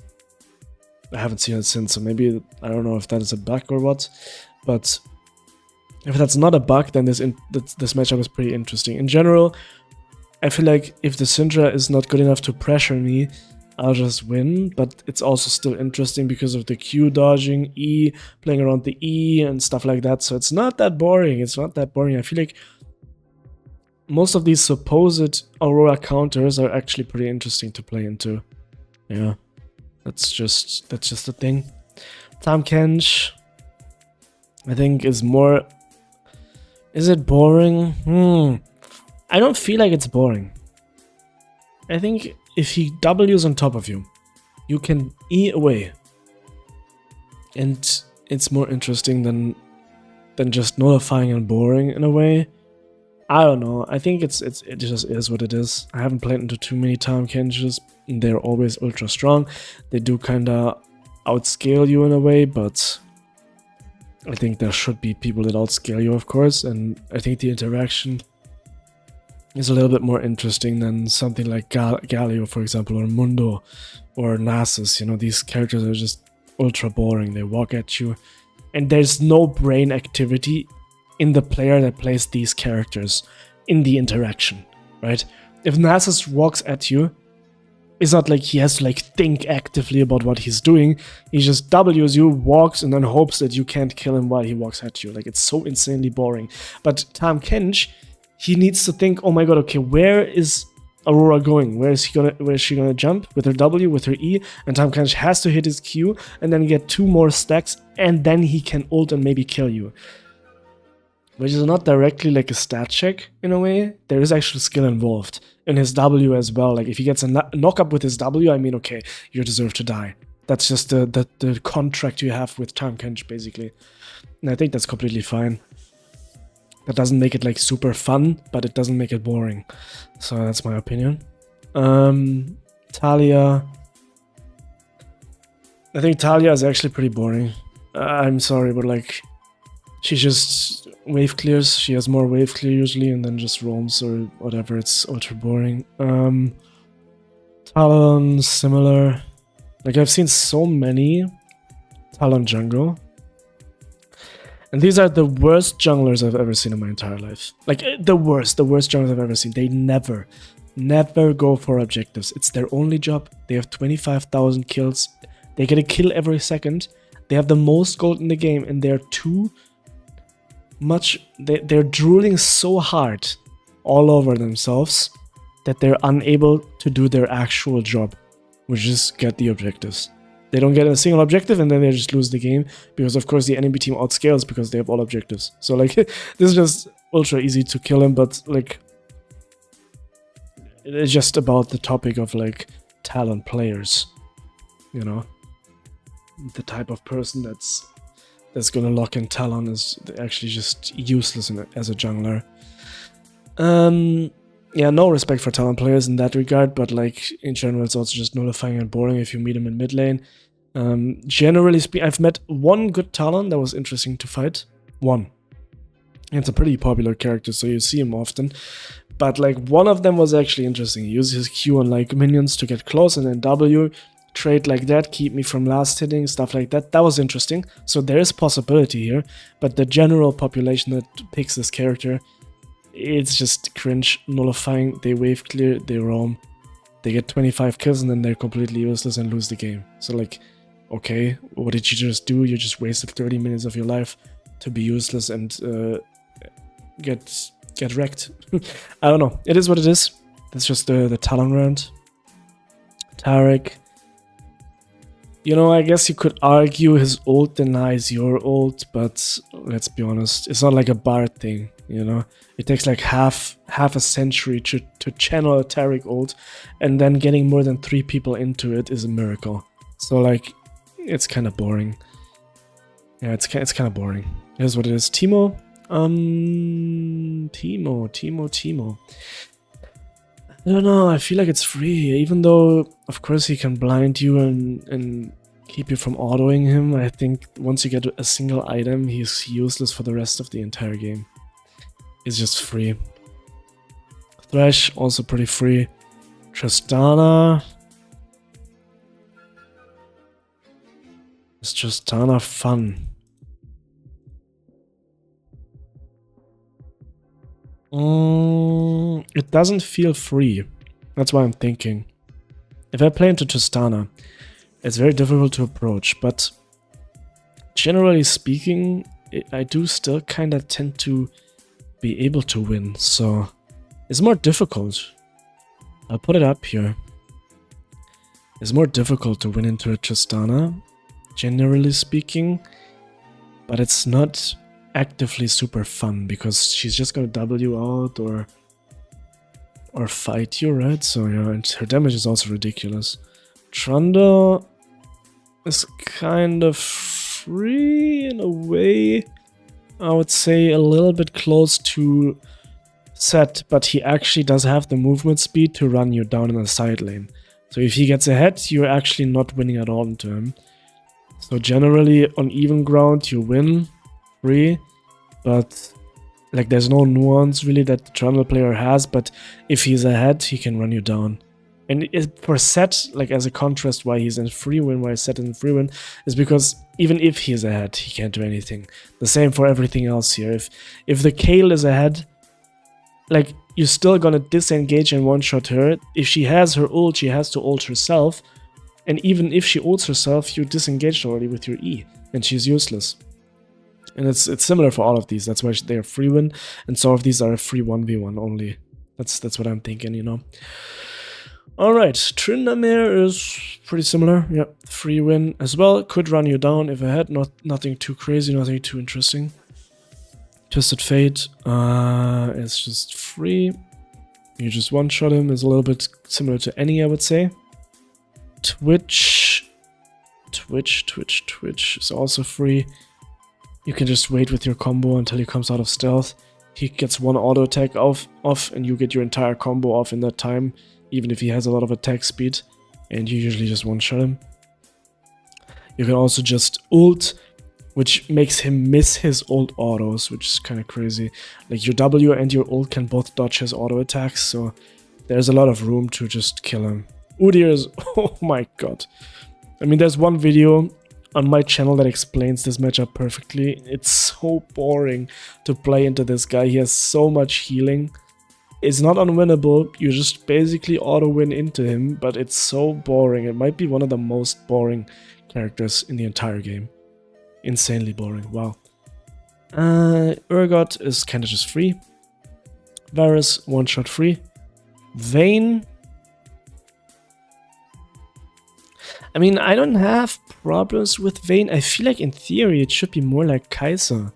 I haven't seen it since, so maybe, I don't know if that is a bug or what. But if that's not a bug, then this matchup is pretty interesting. In general, I feel like if the Syndra is not good enough to pressure me, I'll just win, but it's also still interesting because of the Q dodging, E, playing around the E and stuff like that. So it's not that boring. It's not that boring. I feel like most of these supposed Aurora counters are actually pretty interesting to play into. Yeah, that's just the thing. Tahm Kench, I think, is more... Is it boring? I don't feel like it's boring. I think if he W's on top of you, you can E away. And it's more interesting than just nullifying and boring in a way. I don't know. I think it just is what it is. I haven't played into too many Tahm Kenches. They're always ultra strong. They do kinda outscale you in a way, but I think there should be people that outscale you, of course, and I think the interaction is a little bit more interesting than something like Galio, for example, or Mundo, or Nasus. You know, these characters are just ultra boring. They walk at you, and there's no brain activity in the player that plays these characters in the interaction, right? If Nasus walks at you, it's not like he has to like think actively about what he's doing. He just W's you, walks, and then hopes that you can't kill him while he walks at you. Like, it's so insanely boring. But Tahm Kench, he needs to think, oh my god, okay, where is Aurora going? Where is she gonna jump? With her W, with her E, and Tahm Kench has to hit his Q and then get 2 more stacks, and then he can ult and maybe kill you. Which is not directly like a stat check in a way. There is actual skill involved in his W as well. Like, if he gets a knock up with his W, I mean, okay, you deserve to die. That's just the contract you have with Tahm Kench, basically. And I think that's completely fine. That doesn't make it like super fun, but it doesn't make it boring. So that's my opinion. Talia. I think Talia is actually pretty boring. I'm sorry, but like, she just wave clears. She has more wave clear usually, and then just roams or whatever. It's ultra boring. Talon, similar. Like, I've seen so many Talon jungle. And these are the worst junglers I've ever seen in my entire life. Like, the worst junglers I've ever seen. They never go for objectives. It's their only job. They have 25,000 kills. They get a kill every second. They have the most gold in the game, and they're too much. They're drooling so hard all over themselves that they're unable to do their actual job, which is get the objectives. They don't get a single objective, and then they just lose the game because, of course, the enemy team outscales because they have all objectives. So, like, this is just ultra easy to kill him, but, like, it's just about the topic of, like, Talon players, you know? The type of person that's gonna lock in Talon is actually just useless as a jungler. Yeah, no respect for Talon players in that regard, but like in general, it's also just nullifying and boring if you meet him in mid lane. Generally speaking, I've met one good Talon that was interesting to fight. One. It's a pretty popular character, so you see him often. But like one of them was actually interesting. He uses his Q on like minions to get close, and then W, trade like that, keep me from last hitting, stuff like that. That was interesting. So there is possibility here, but the general population that picks this character, it's just cringe, nullifying. They wave clear, they roam, they get 25 kills, and then they're completely useless and lose the game. So like, okay, what did you just do? You just wasted 30 minutes of your life to be useless and get wrecked. I don't know. It is what it is. That's just the Talon round. Tarek. You know, I guess you could argue his ult denies your ult, but let's be honest, it's not like a Bard thing, you know? It takes like half a century to channel a Tarek ult, and then getting more than 3 people into it is a miracle. So like, it's kind of boring. Yeah, it's kind of boring. Here's what it is. Teemo. Teemo. I don't know, I feel like it's free, even though, of course, he can blind you and keep you from autoing him. I think once you get a single item, he's useless for the rest of the entire game. It's just free. Thresh, also pretty free. Tristana. Is Tristana fun? It doesn't feel free. That's why I'm thinking. if I play into Tristana, it's very difficult to approach, but generally speaking, I do still kind of tend to be able to win, so it's more difficult. I'll put it up here. It's more difficult to win into a Tristana, generally speaking, but it's not actively super fun because she's just gonna W out or fight you, right? So yeah, and her damage is also ridiculous. Trundle is kind of free in a way. I would say a little bit close to set, but he actually does have the movement speed to run you down in the side lane. So if he gets ahead, you're actually not winning at all into him. So generally on even ground you win free, but like there's no nuance really that the Trundle player has, but if he's ahead, he can run you down. And for set, like as a contrast why he's in free win, why set in free win, is because even if he's ahead, he can't do anything. The same for everything else here. If the Kale is ahead, like you're still gonna disengage and one-shot her. If she has her ult, she has to ult herself. And even if she ults herself, you're disengaged already with your E, and she's useless. And it's similar for all of these. That's why they're free win, and some of these are a free 1v1 only. That's what I'm thinking, you know. Alright, Tryndamere is pretty similar. Yep, free win as well. Could run you down if ahead. Nothing too crazy, nothing too interesting. Twisted Fate is just free. You just one-shot him. Is a little bit similar to any, I would say. Twitch is also free. You can just wait with your combo until he comes out of stealth. He gets one auto attack off, and you get your entire combo off in that time, even if he has a lot of attack speed, and you usually just one-shot him. You can also just ult, which makes him miss his ult autos, which is kind of crazy. Like your W and your ult can both dodge his auto attacks, so there's a lot of room to just kill him. Udyr is, oh my god. I mean, there's one video on my channel that explains this matchup perfectly. It's so boring to play into this guy. He has so much healing. It's not unwinnable. You just basically auto-win into him, but it's so boring. It might be one of the most boring characters in the entire game. Insanely boring. Wow. Urgot is kind of just free. Varus, one-shot free. Vayne. I mean, I don't have problems with Vayne. I feel like in theory it should be more like Kai'Sa,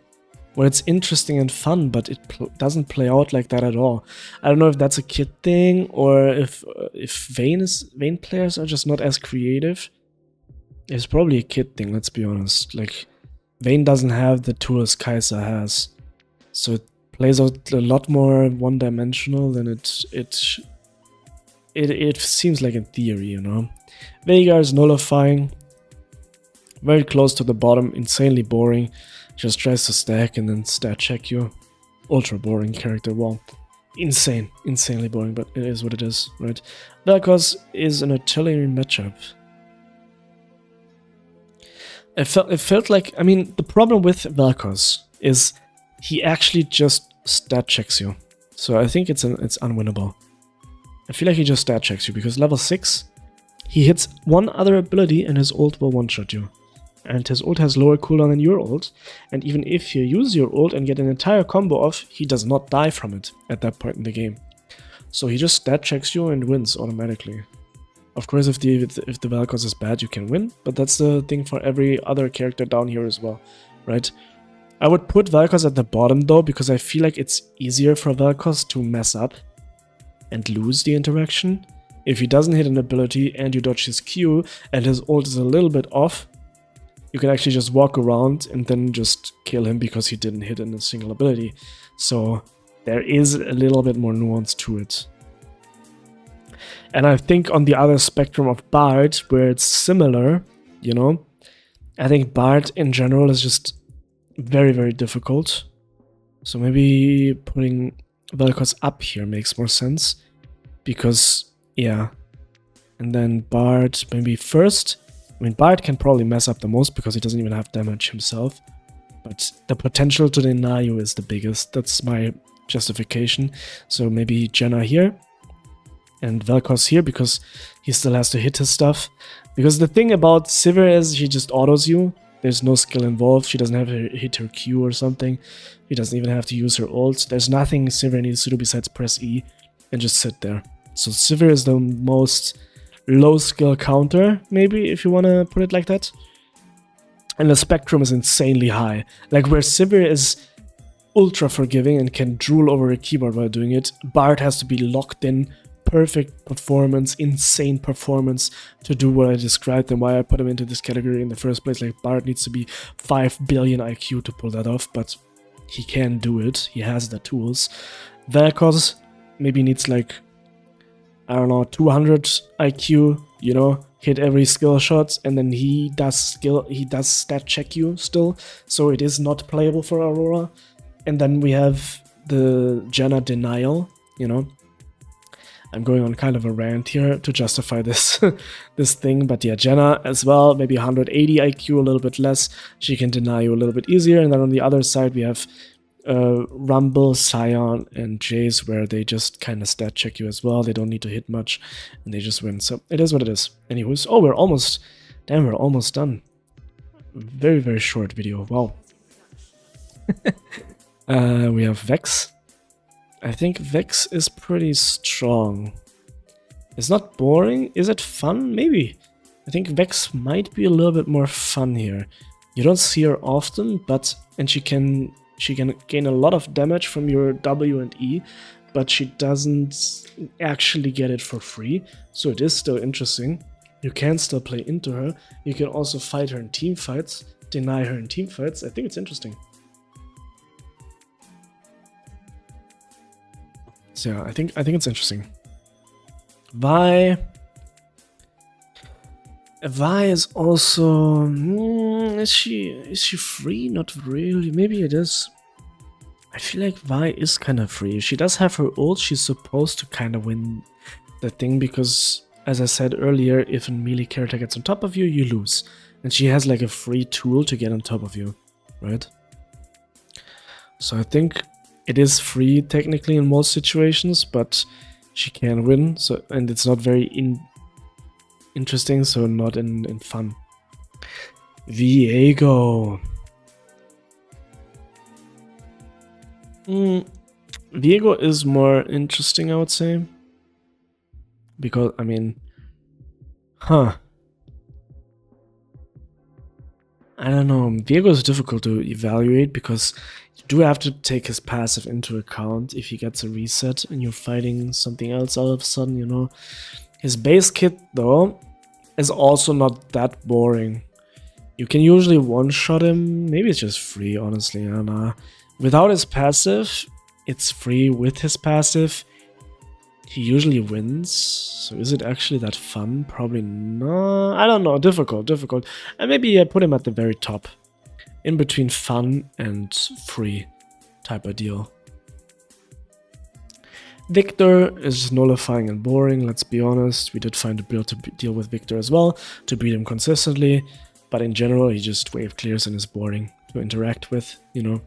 where it's interesting and fun, but it doesn't play out like that at all. I don't know if that's a kid thing or if Vayne players are just not as creative. It's probably a kid thing, let's be honest. Like, Vayne doesn't have the tools Kai'Sa has, so it plays out a lot more one-dimensional than it seems like in theory, you know. Veigar is nullifying, very close to the bottom, insanely boring. Just tries to stack and then stat check you. Ultra boring character, well, insanely boring, but it is what it is, right? Vel'Koz is an artillery matchup. It felt like, I mean, the problem with Vel'Koz is he actually just stat checks you. So I think it's unwinnable. I feel like he just stat checks you because level 6, he hits one other ability and his ult will one-shot you. And his ult has lower cooldown than your ult, and even if you use your ult and get an entire combo off, he does not die from it at that point in the game. So he just stat checks you and wins automatically. Of course, if the Vel'Koz is bad, you can win, but that's the thing for every other character down here as well, right? I would put Vel'Koz at the bottom though, because I feel like it's easier for Vel'Koz to mess up and lose the interaction. If he doesn't hit an ability and you dodge his Q and his ult is a little bit off, you can actually just walk around and then just kill him because he didn't hit in a single ability. So there is a little bit more nuance to it. And I think on the other spectrum of Bard, where it's similar, you know, I think Bard in general is just very, very difficult. So maybe putting Vel'Koz up here makes more sense. Because, yeah. And then Bard maybe first. I mean, Bard can probably mess up the most because he doesn't even have damage himself. But the potential to deny you is the biggest. That's my justification. So maybe Jenna here. and Vel'Koz here because he still has to hit his stuff. Because the thing about Sivir is she just autos you. There's no skill involved. She doesn't have to hit her Q or something. She doesn't even have to use her ult. There's nothing Sivir needs to do besides press E and just sit there. So Sivir is the most low skill counter, maybe, if you want to put it like that. And the spectrum is insanely high. Like where Sivir is ultra forgiving and can drool over a keyboard while doing it, Bard has to be locked in, perfect performance, insane performance to do what I described and why I put him into this category in the first place. Like Bard needs to be 5 billion IQ to pull that off, but he can do it. He has the tools. Vel'Koz maybe needs like, I don't know, 200 IQ, you know, hit every skill shot, and then he does stat check you still, so it is not playable for Aurora. And then we have the Janna denial, you know. I'm going on kind of a rant here to justify this this thing, but yeah, Janna as well, maybe 180 IQ, a little bit less. She can deny you a little bit easier. And then on the other side, we have Rumble, Sion, and Jace, where they just kind of stat check you as well. They don't need to hit much, and they just win. So it is what it is. Anyways, oh, we're almost done. Very, very short video. Wow. We have Vex. I think Vex is pretty strong. It's not boring. Is it fun? Maybe. I think Vex might be a little bit more fun here. You don't see her often, and she can gain a lot of damage from your W and E, but she doesn't actually get it for free. So it is still interesting. You can still play into her. You can also fight her in team fights, deny her in team fights. I think it's interesting. So yeah, I think it's interesting. Vi is also is she free? Not really. Maybe it is. I feel like Vi is kind of free. If she does have her ult, she's supposed to kind of win the thing because, as I said earlier, if a melee character gets on top of you, you lose, and she has like a free tool to get on top of you, right? So I think it is free technically in most situations, but she can win. So, and it's not very interesting, so not in fun. Viego. Viego is more interesting, I would say. Because, I mean, I don't know. Viego is difficult to evaluate because you do have to take his passive into account if he gets a reset and you're fighting something else all of a sudden, you know. His base kit, though, is also not that boring. You can usually one-shot him. Maybe it's just free, honestly. I don't know. Without his passive, it's free. With his passive, he usually wins. So is it actually that fun? Probably not. I don't know. Difficult. And maybe I put him at the very top. In between fun and free type of deal. Victor is just nullifying and boring, let's be honest. We did find a build to deal with Victor as well, to beat him consistently. But in general, he just wave clears and is boring to interact with, you know.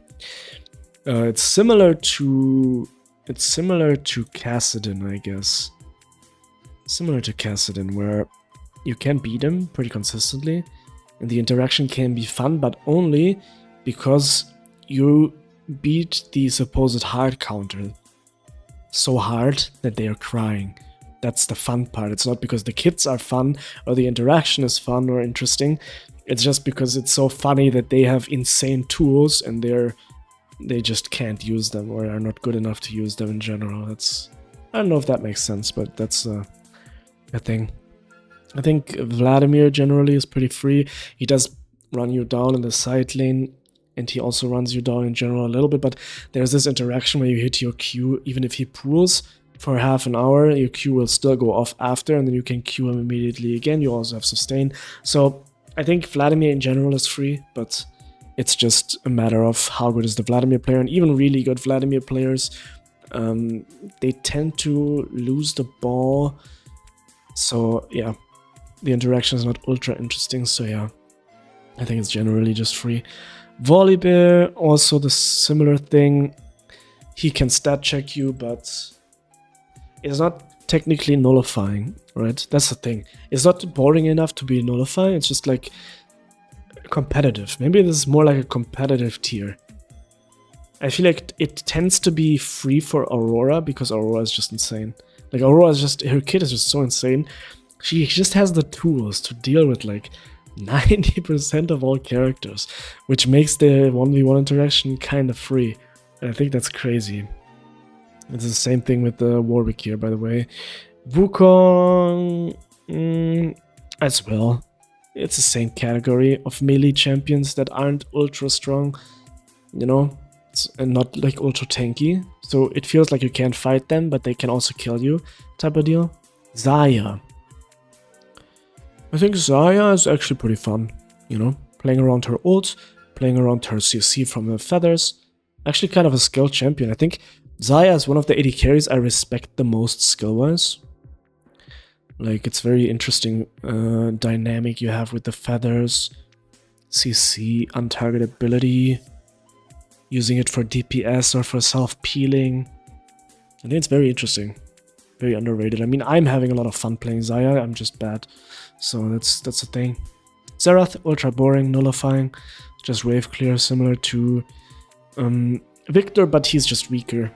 It's similar to Kassadin, I guess. Similar to Kassadin, where you can beat him pretty consistently, and the interaction can be fun, but only because you beat the supposed hard counter so hard that they are crying. That's the fun part. It's not because the kits are fun or the interaction is fun or interesting. It's just because it's so funny that they have insane tools and they just can't use them or are not good enough to use them in general. I don't know if that makes sense, but that's a thing. I think Vladimir generally is pretty free. He does run you down in the side lane, and he also runs you down in general a little bit, but there's this interaction where you hit your Q, even if he pools for half an hour, your Q will still go off after, and then you can Q him immediately again. You also have sustain. So I think Vladimir in general is free, but it's just a matter of how good is the Vladimir player, and even really good Vladimir players, they tend to lose the ball. So yeah, the interaction is not ultra interesting, so yeah, I think it's generally just free. Volibear, also the similar thing. He can stat check you, but it's not technically nullifying, right? That's the thing. It's not boring enough to be nullifying, it's just like competitive. Maybe this is more like a competitive tier. I feel like it tends to be free for Aurora because Aurora is just insane. Like Aurora is just, her kit is just so insane. She just has the tools to deal with like 90% of all characters, which makes the 1v1 interaction kind of free. And I think that's crazy. It's the same thing with the Warwick here, by the way. Wukong, as well. It's the same category of melee champions that aren't ultra strong, you know, and not like ultra tanky. So it feels like you can't fight them, but they can also kill you, type of deal. Xayah. I think Xayah is actually pretty fun, you know, playing around her ult, playing around her CC from the feathers. Actually kind of a skill champion. I think Xayah is one of the AD carries I respect the most skill-wise. Like, it's very interesting dynamic you have with the feathers, CC, untargetability, using it for DPS or for self-peeling. I think it's very interesting, very underrated. I mean, I'm having a lot of fun playing Xayah, I'm just bad. So that's the thing. Xerath, ultra boring, nullifying, just wave clear, similar to Victor, but he's just weaker,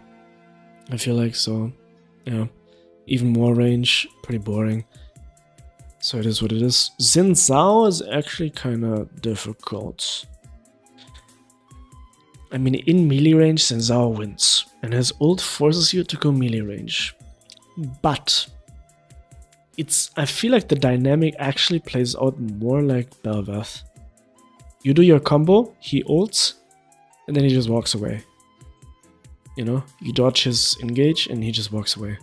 I feel like, so yeah. Even more range, pretty boring. So it is what it is. Xin Zhao is actually kind of difficult. I mean, in melee range, Xin Zhao wins, and his ult forces you to go melee range. But I feel like the dynamic actually plays out more like Bel'Veth. You do your combo, he ults, and then he just walks away. You know, you dodge his engage, and he just walks away.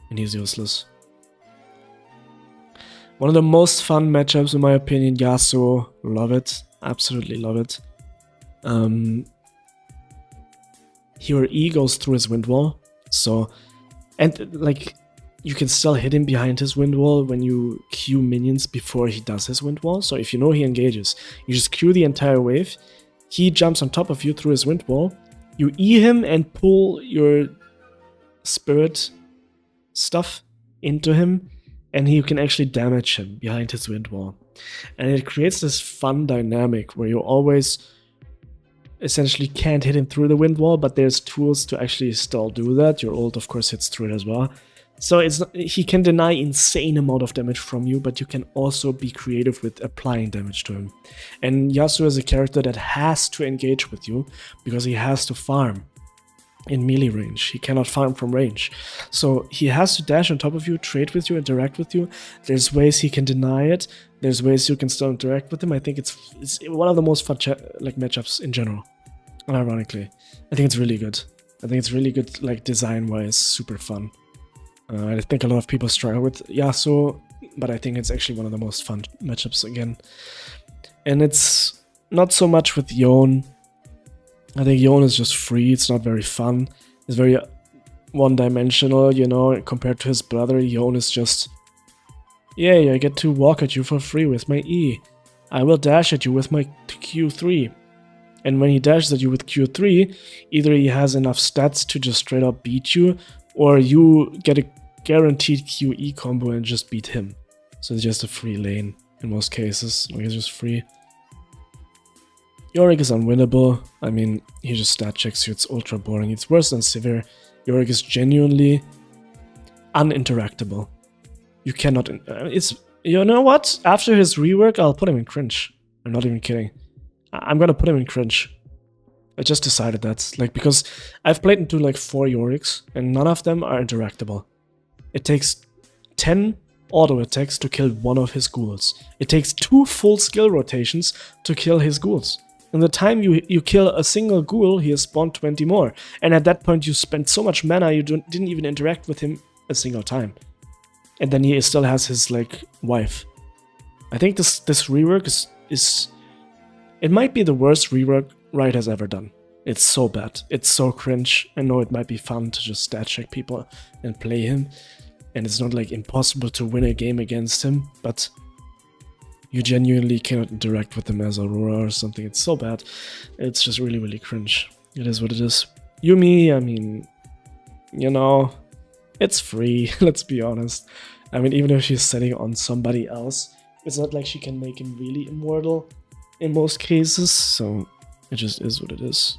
And he's useless. One of the most fun matchups in my opinion, Yasuo, love it, absolutely love it. Your E goes through his wind wall, so, and like, you can still hit him behind his wind wall when you Q minions before he does his wind wall, so if you know he engages, you just Q the entire wave, he jumps on top of you through his wind wall, you E him and pull your spirit stuff into him, and you can actually damage him behind his wind wall. And it creates this fun dynamic where you always essentially can't hit him through the wind wall, but there's tools to actually still do that. Your ult of course hits through it as well. So it's not, he can deny insane amount of damage from you, but you can also be creative with applying damage to him. And Yasuo is a character that has to engage with you because he has to farm in melee range. He cannot farm from range. So he has to dash on top of you, trade with you, interact with you. There's ways he can deny it. There's ways you can still interact with him. I think it's one of the most fun like matchups in general. Unironically. I think it's really good. I think it's really good, like design-wise, super fun. I think a lot of people struggle with Yasuo, but I think it's actually one of the most fun matchups again. And it's not so much with Yone. I think Yone is just free, it's not very fun. It's very one-dimensional, you know, compared to his brother. Yone is just, yay, I get to walk at you for free with my E. I will dash at you with my Q3. And when he dashes at you with Q3, either he has enough stats to just straight up beat you, or you get a guaranteed QE combo and just beat him. So it's just a free lane in most cases, like it's just free. Yorick is unwinnable. I mean, he just stat checks you, it's ultra boring. It's worse than Sivir. Yorick is genuinely uninteractable. You cannot, you know what? After his rework, I'll put him in cringe. I'm not even kidding. I'm gonna put him in cringe. I just decided that, like, because I've played into like 4 Yoricks and none of them are interactable. It takes 10 auto attacks to kill one of his ghouls. It takes 2 full skill rotations to kill his ghouls. In the time you kill a single ghoul, he has spawned 20 more. And at that point you spent so much mana you didn't even interact with him a single time. And then he still has his, like, wife. I think this rework is... It might be the worst rework Riot has ever done. It's so bad. It's so cringe. I know it might be fun to just stat check people and play him. And it's not, like, impossible to win a game against him, but... You genuinely cannot interact with him as Aurora or something. It's so bad. It's just really, really cringe. It is what it is. Yuumi, I mean, you know, It's free, let's be honest. I mean, even if she's setting on somebody else, it's not like she can make him really immortal in most cases, so it just is what it is.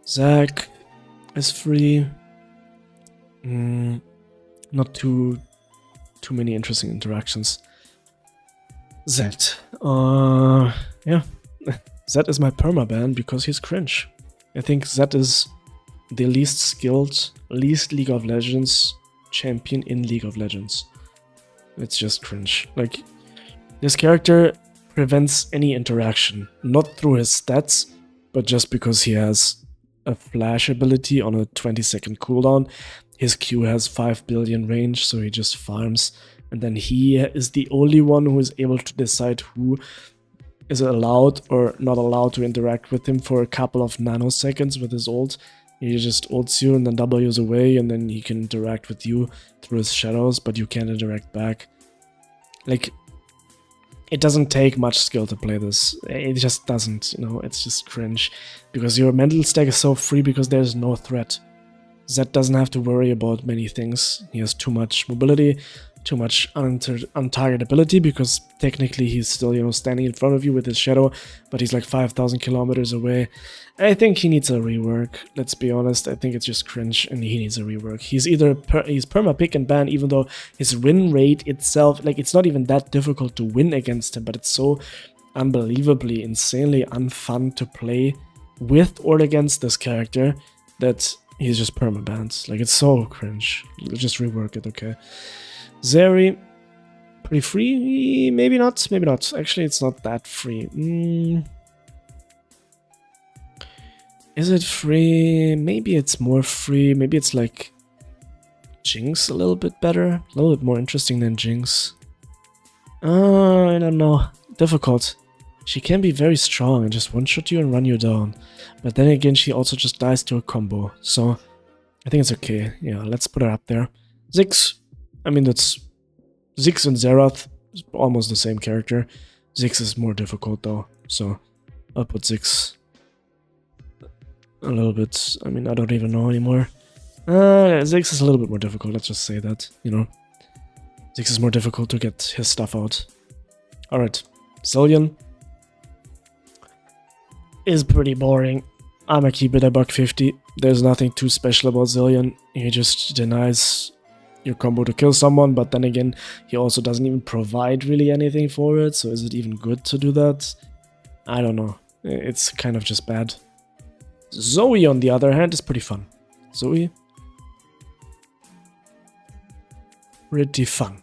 Zack is free. Not too many interesting interactions. Zed. Yeah. Zed is my permaban because he's cringe. I think Zed is the least skilled, least League of Legends champion in League of Legends. It's just cringe. Like, this character prevents any interaction, not through his stats, but just because he has a flash ability on a 20-second cooldown. His Q has 5 billion range, so he just farms, and then he is the only one who is able to decide who is allowed or not allowed to interact with him for a couple of nanoseconds with his ult. He just ults you and then W's away, and then he can interact with you through his shadows, but you can't interact back. Like, it doesn't take much skill to play this. It just doesn't, you know, it's just cringe. Because your mental stack is so free because there's no threat. Zed doesn't have to worry about many things. He has too much mobility, too much untargetability, because technically he's still, you know, standing in front of you with his shadow, but he's like 5,000 kilometers away. I think he needs a rework, let's be honest. I think it's just cringe and he needs a rework. He's either he's perma pick and ban, even though his win rate itself, like, it's not even that difficult to win against him, but it's so unbelievably, insanely unfun to play with or against this character that he's just perma-banned. Like, it's so cringe. Just rework it, okay? Zeri, pretty free? Maybe not, maybe not. Actually, it's not that free. Is it free? Maybe it's more free. Maybe it's like Jinx a little bit better. A little bit more interesting than Jinx. I don't know. Difficult. She can be very strong and just one-shot you and run you down. But then again, she also just dies to a combo. So, I think it's okay. Yeah, let's put her up there. Ziggs. I mean, that's... Ziggs and Xerath is almost the same character. Ziggs is more difficult though. So, I'll put Ziggs a little bit. I mean, I don't even know anymore. Ziggs is a little bit more difficult. Let's just say that, you know. Ziggs is more difficult to get his stuff out. Alright. Zillion is pretty boring. I'ma keep it at $150. There's nothing too special about Zillion. He just denies your combo to kill someone, but then again, he also doesn't even provide really anything for it, so is it even good to do that? I don't know. It's kind of just bad. Zoe, on the other hand, is pretty fun. Zoe. Pretty fun.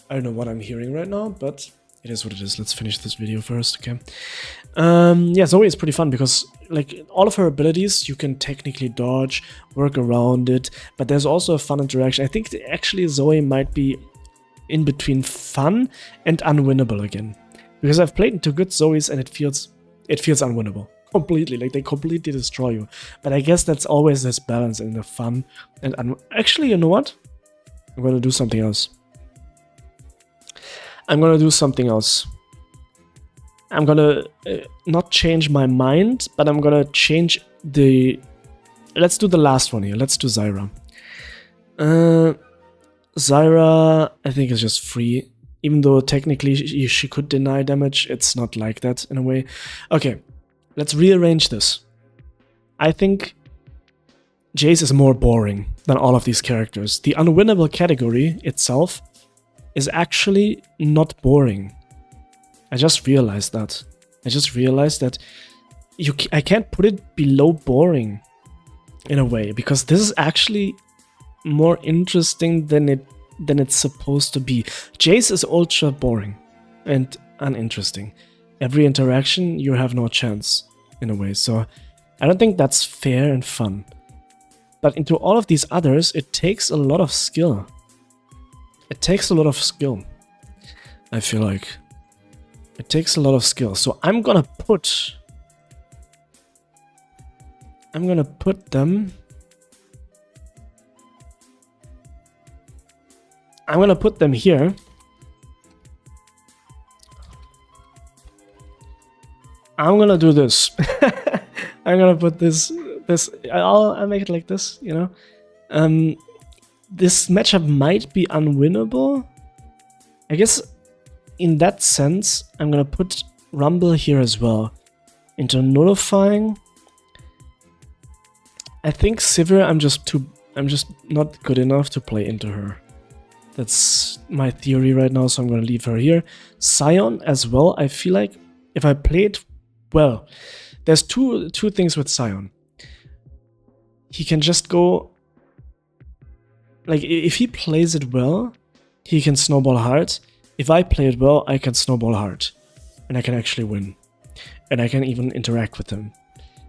I don't know what I'm hearing right now, but it is what it is. Let's finish this video first, okay? Yeah, Zoe is pretty fun because, like, all of her abilities, you can technically dodge, work around it, but there's also a fun interaction. I think actually Zoe might be in between fun and unwinnable again. Because I've played into good Zoes and it feels unwinnable. Completely, like, they completely destroy you. But I guess that's always this balance in the fun and actually, you know what? I'm gonna do something else. I'm gonna not change my mind, but I'm gonna change the... Let's do the last one here. Let's do Zyra. Zyra, I think, is just free. Even though technically she could deny damage, it's not like that in a way. Okay, let's rearrange this. I think Jace is more boring than all of these characters. The unwinnable category itself is actually not boring. I just realized that. I can't put it below boring in a way, because this is actually more interesting than it's supposed to be. Jace is ultra boring and uninteresting. Every interaction, you have no chance in a way, so I don't think that's fair and fun. But into all of these others, it takes a lot of skill. I feel like. It takes a lot of skill. So I'm gonna put them... I'm gonna put them here. I'm gonna do this. I'm gonna put this this. I'll make it like this, you know? This matchup might be unwinnable. I guess in that sense, I'm gonna put Rumble here as well. Into nullifying. I think Sivir, I'm just not good enough to play into her. That's my theory right now, so I'm gonna leave her here. Sion as well, I feel like if I play it well, there's two things with Sion. He can just go, like, if he plays it well, he can snowball hard. If I play it well, I can snowball hard. And I can actually win. And I can even interact with him.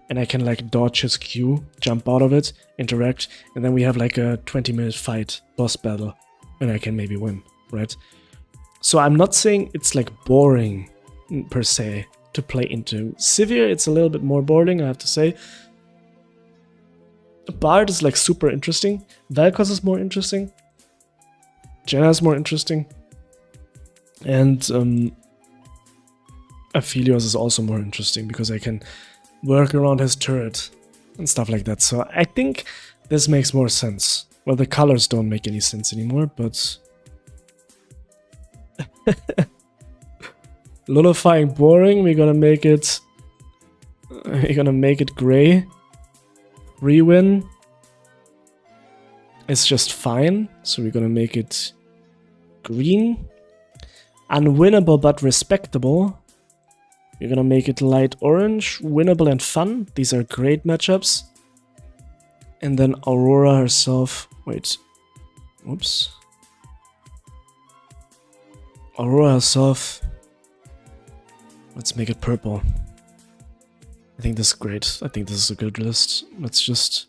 And I can, like, dodge his Q, jump out of it, interact, and then we have, like, a 20-minute fight, boss battle. And I can maybe win, right? So I'm not saying it's, like, boring, per se, to play into. Sivir, it's a little bit more boring, I have to say. Bard is, like, super interesting. Vel'Koz is more interesting. Janna is more interesting. And Aphelios is also more interesting because I can work around his turret and stuff like that. So I think this makes more sense. Well, the colors don't make any sense anymore, but... Nullifying boring, we're gonna make it gray. Rewin is just fine, so we're gonna make it green. Unwinnable but respectable. We're gonna make it light orange, winnable and fun. These are great matchups. And then Aurora herself, wait, whoops. Aurora herself, let's make it purple. I think this is great. I think this is a good list. Let's just...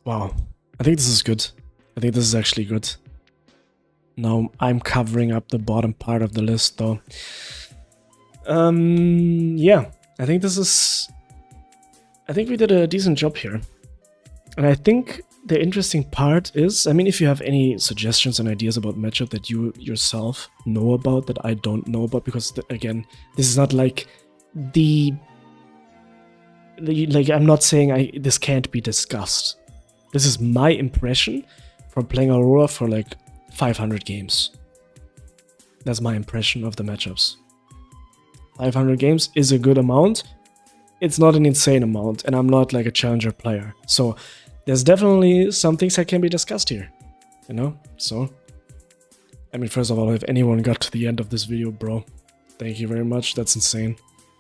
Wow. I think this is good. I think this is actually good. Now I'm covering up the bottom part of the list though. Yeah. I think this is... I think we did a decent job here. And I think the interesting part is, I mean, if you have any suggestions and ideas about matchup that you yourself know about that I don't know about, because again, this is not like like I'm not saying this can't be discussed. This is my impression from playing Aurora for like 500 games. That's my impression of the matchups. 500 games is a good amount. It's not an insane amount, and I'm not like a challenger player. So there's definitely some things that can be discussed here, you know? So, I mean, first of all, if anyone got to the end of this video, bro, thank you very much. That's insane.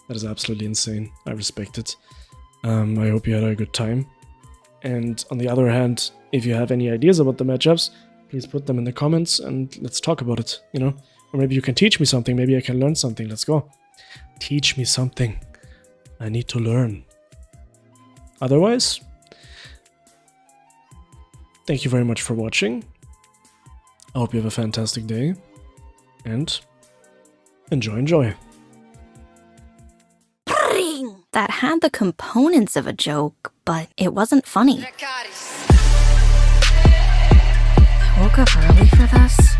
That is absolutely insane. I respect it. I hope you had a good time. And on the other hand, if you have any ideas about the matchups, please put them in the comments and let's talk about it, you know? Or maybe you can teach me something. Maybe I can learn something. Let's go. Teach me something. I need to learn. Otherwise, thank you very much for watching. I hope you have a fantastic day. And enjoy. That had the components of a joke, but it wasn't funny. I woke up early for this.